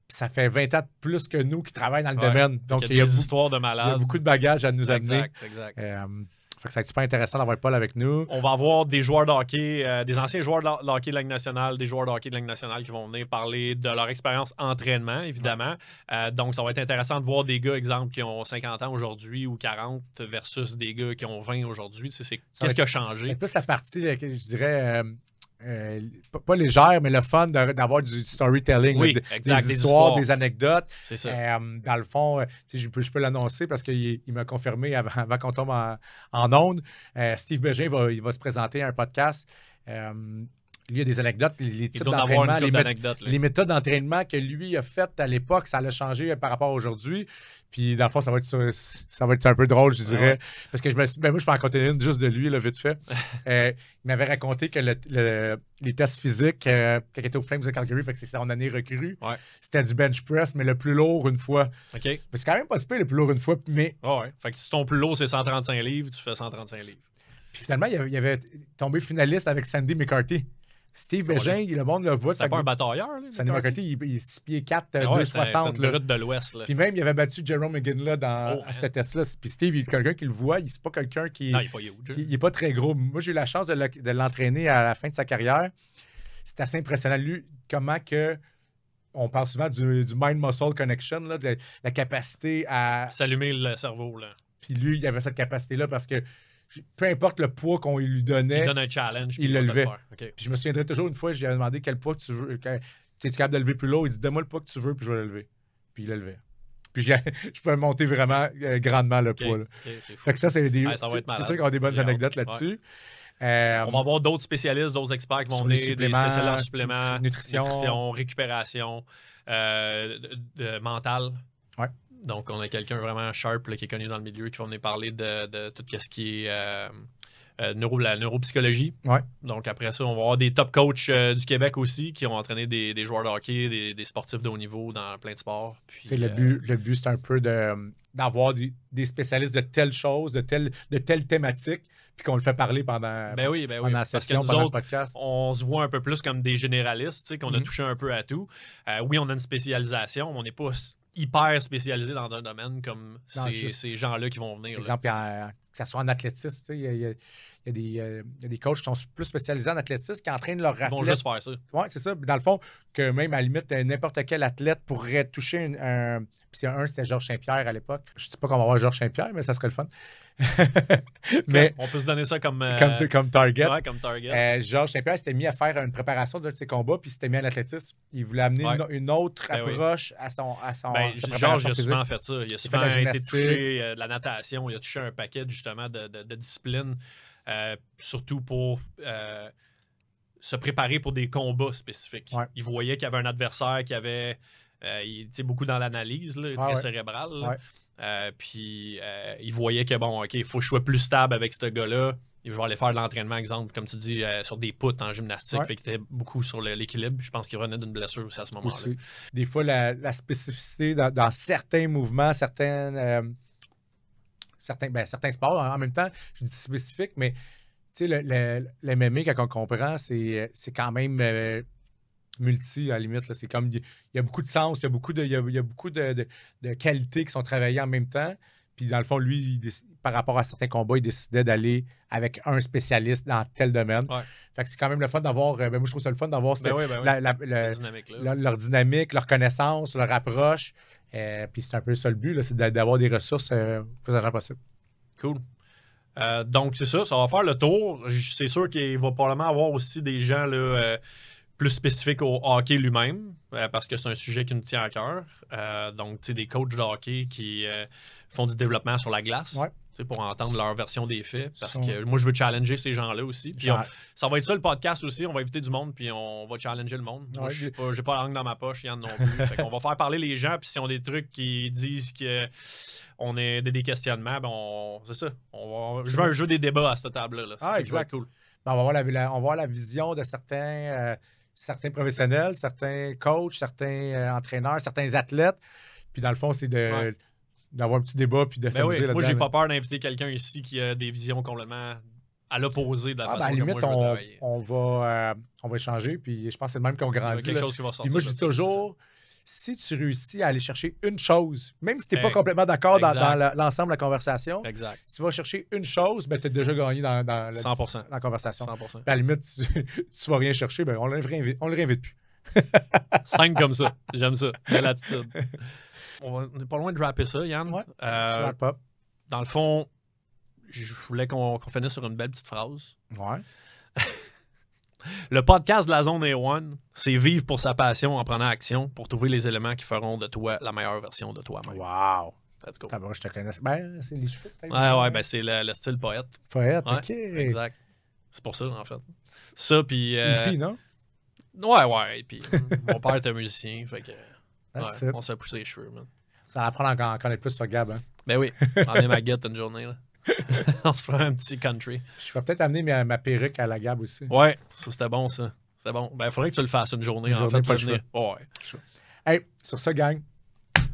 Ça fait 20 ans de plus que nous qui travaillent dans le domaine. Donc, il y a des histoires de malades. Il y a beaucoup de bagages à nous amener. Exact. Fait que ça va être super intéressant d'avoir Paul avec nous. On va avoir des joueurs de hockey, des anciens joueurs de hockey de la Ligue nationale, des joueurs de hockey de la Ligue nationale qui vont venir parler de leur expérience entraînement, évidemment. Donc, ça va être intéressant de voir des gars, exemple, qui ont 50 ans aujourd'hui ou 40 versus des gars qui ont 20 aujourd'hui. Qu'est-ce qui a changé? C'est plus la partie, je dirais... pas légère, mais le fun d'avoir du storytelling, des histoires, des anecdotes. C'est ça. Dans le fond, je peux l'annoncer parce qu'il m'a confirmé avant qu'on tombe en onde. Steve Bégin il va se présenter à un podcast. Lui, il y a des anecdotes, les types d'entraînement, les méthodes d'entraînement que lui a faites à l'époque, ça l'a changé par rapport à aujourd'hui. Puis, dans le fond, ça va être un peu drôle, je dirais. Parce que moi, je peux en raconter une juste de lui, là, vite fait. Il m'avait raconté que les tests physiques, quand il était au Flames de Calgary, fait que c'est son année recrue, c'était du bench press, mais le plus lourd une fois. OK. C'est quand même pas si pire, le plus lourd une fois, mais... Fait que si ton plus lourd, c'est 135 livres, tu fais 135 livres. Puis finalement, il avait tombé finaliste avec Sandy McCarthy. Steve Bégin, le monde le voit. C'est pas un batailleur. Sandy McCarthy, il est 6 pieds 4, 260. C'est une brute de l'Ouest. Puis même, il avait battu Jerome McGinley à ce test-là. Puis Steve, il est quelqu'un qui le voit. C'est pas quelqu'un qui... Non, il est pas huge. Il est pas très gros. Moi, j'ai eu la chance de l'entraîner à la fin de sa carrière. C'est assez impressionnant. Lui, comment que... On parle souvent du mind-muscle connection, là, de la capacité à... S'allumer le cerveau, là. Puis lui, il avait cette capacité-là parce que peu importe le poids qu'on lui donnait, il donne un challenge. il le levait. Okay. Puis je me souviendrai toujours une fois, je lui avais demandé quel poids tu veux. Tu es capable de lever plus lourd? Il dit, donne-moi le poids que tu veux, puis je vais le lever. Puis il le levait. Puis je peux monter vraiment grandement le poids. Là. Fait que ça, c'est sûr qu'on a des bonnes anecdotes là-dessus. On va avoir d'autres spécialistes, d'autres experts qui vont venir, des spécialistes en suppléments, nutrition récupération, mental. Ouais. Donc, on a quelqu'un vraiment sharp là, qui est connu dans le milieu qui va venir parler de tout ce qui est la neuropsychologie. Ouais. Donc, après ça, on va avoir des top coachs du Québec aussi qui ont entraîné des joueurs de hockey, des sportifs de haut niveau dans plein de sports. Puis, le but, c'est un peu d'avoir des spécialistes de telle chose, de telle thématique, puis qu'on le fait parler pendant la session, pendant le podcast. On se voit un peu plus comme des généralistes, qu'on a touché un peu à tout. Oui, on a une spécialisation, mais on n'est pas hyper spécialisé dans un domaine comme ces gens-là qui vont venir. Par exemple, que ce soit en athlétisme, il y a des coachs qui sont plus spécialisés en athlétisme qui entraînent leur athlète. Ils vont juste faire ça. Oui, c'est ça. Dans le fond, que même à la limite, n'importe quel athlète pourrait toucher un. Puis c'était Georges Saint-Pierre à l'époque. Je ne dis pas qu'on va voir Georges Saint-Pierre, mais ça serait le fun. Mais on peut se donner ça comme target. Ouais, comme target. Georges Saint-Pierre s'était mis à faire une préparation de ses combats, puis il s'était mis à l'athlétisme. Il voulait amener une autre approche à son Georges a physique. souvent fait ça. Il a souvent été touché de la natation. Il a touché un paquet justement de disciplines, surtout pour se préparer pour des combats spécifiques. Ouais. Il voyait qu'il y avait un adversaire qui avait beaucoup dans l'analyse, très cérébrale. Ouais. Puis il voyait que il faut que je sois plus stable avec ce gars-là. Je vais aller faire de l'entraînement, exemple, comme tu dis, sur des poutres en gymnastique. Fait qu'il était beaucoup sur l'équilibre. Je pense qu'il revenait d'une blessure aussi à ce moment-là. Aussi. Des fois, la spécificité dans certains mouvements, certains sports, en même temps, je dis spécifique, mais tu sais, le MMA, quand on comprend, c'est quand même multi, à la limite. Là. C'est comme, il y a beaucoup de sens, il y a beaucoup de qualités qui sont travaillées en même temps. Puis dans le fond, lui, par rapport à certains combats, il décidait d'aller avec un spécialiste dans tel domaine. Ouais. Fait que c'est quand même le fun d'avoir, moi je trouve ça le fun d'avoir leur dynamique, leur connaissance, leur approche. Puis c'est un peu ça le but, là, c'est d'avoir des ressources le plus argent possible. Cool. Donc c'est ça va faire le tour. C'est sûr qu'il va probablement avoir aussi des gens là, plus spécifiques au hockey lui-même, parce que c'est un sujet qui nous tient à cœur. Donc, tu sais, des coachs de hockey qui font du développement sur la glace, pour entendre leur version des faits. Parce que moi, je veux challenger ces gens-là aussi. Puis ça va être ça le podcast aussi. On va inviter du monde, puis on va challenger le monde. Moi, j'ai pas la langue dans ma poche, Yann non plus. Fait qu'on va faire parler les gens, puis s'ils ont des trucs qui disent qu'on est des questionnements, c'est ça. Je veux un jeu des débats à cette table-là. Ah, exact. Cool. On va voir la vision de certains professionnels, certains coachs, certains entraîneurs, certains athlètes. Puis dans le fond, c'est d'avoir un petit débat puis de s'amuser là-dedans. Moi, j'ai pas peur d'inviter quelqu'un ici qui a des visions complètement à l'opposé de la façon à la limite, que moi je veux travailler. On va échanger, puis je pense que c'est le même qu'on grandit. Il y a quelque chose qui va sortir. Puis moi, je dis toujours, si tu réussis à aller chercher une chose, même si tu n'es pas complètement d'accord dans l'ensemble de la conversation, si tu vas chercher une chose, ben, tu as déjà gagné dans la conversation. 100%. Puis à la limite, tu ne vas rien chercher, ben, on ne le réinvite plus. Simple comme ça. J'aime ça. Belle attitude. On n'est pas loin de rapper ça, Yann. Ouais, dans le fond, je voulais qu'on finisse sur une belle petite phrase. Ouais. Le podcast de la Zone A1, c'est vivre pour sa passion en prenant action pour trouver les éléments qui feront de toi la meilleure version de toi-même. Wow! Let's go. Je te connais. Ben, c'est les cheveux. Ouais, c'est le style poète. Poète, ouais, OK. Exact. C'est pour ça, en fait. Ça, puis... hippie, non? Ouais, puis mon père était musicien, fait que... on s'est poussé les cheveux, man. Ça va apprendre à en connaître plus sur Gab, hein? Ben oui, j'en ai ma guette une journée, là. On se fait un petit country. Je vais peut-être amener ma perruque à la Gab aussi. Ouais, ça c'était bon, ça. C'est bon. Ben, il faudrait que tu le fasses une journée, en fait. Ouais. Hey, sur ça, gang,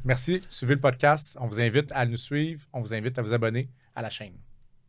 merci. Suivez le podcast. On vous invite à nous suivre. On vous invite à vous abonner à la chaîne.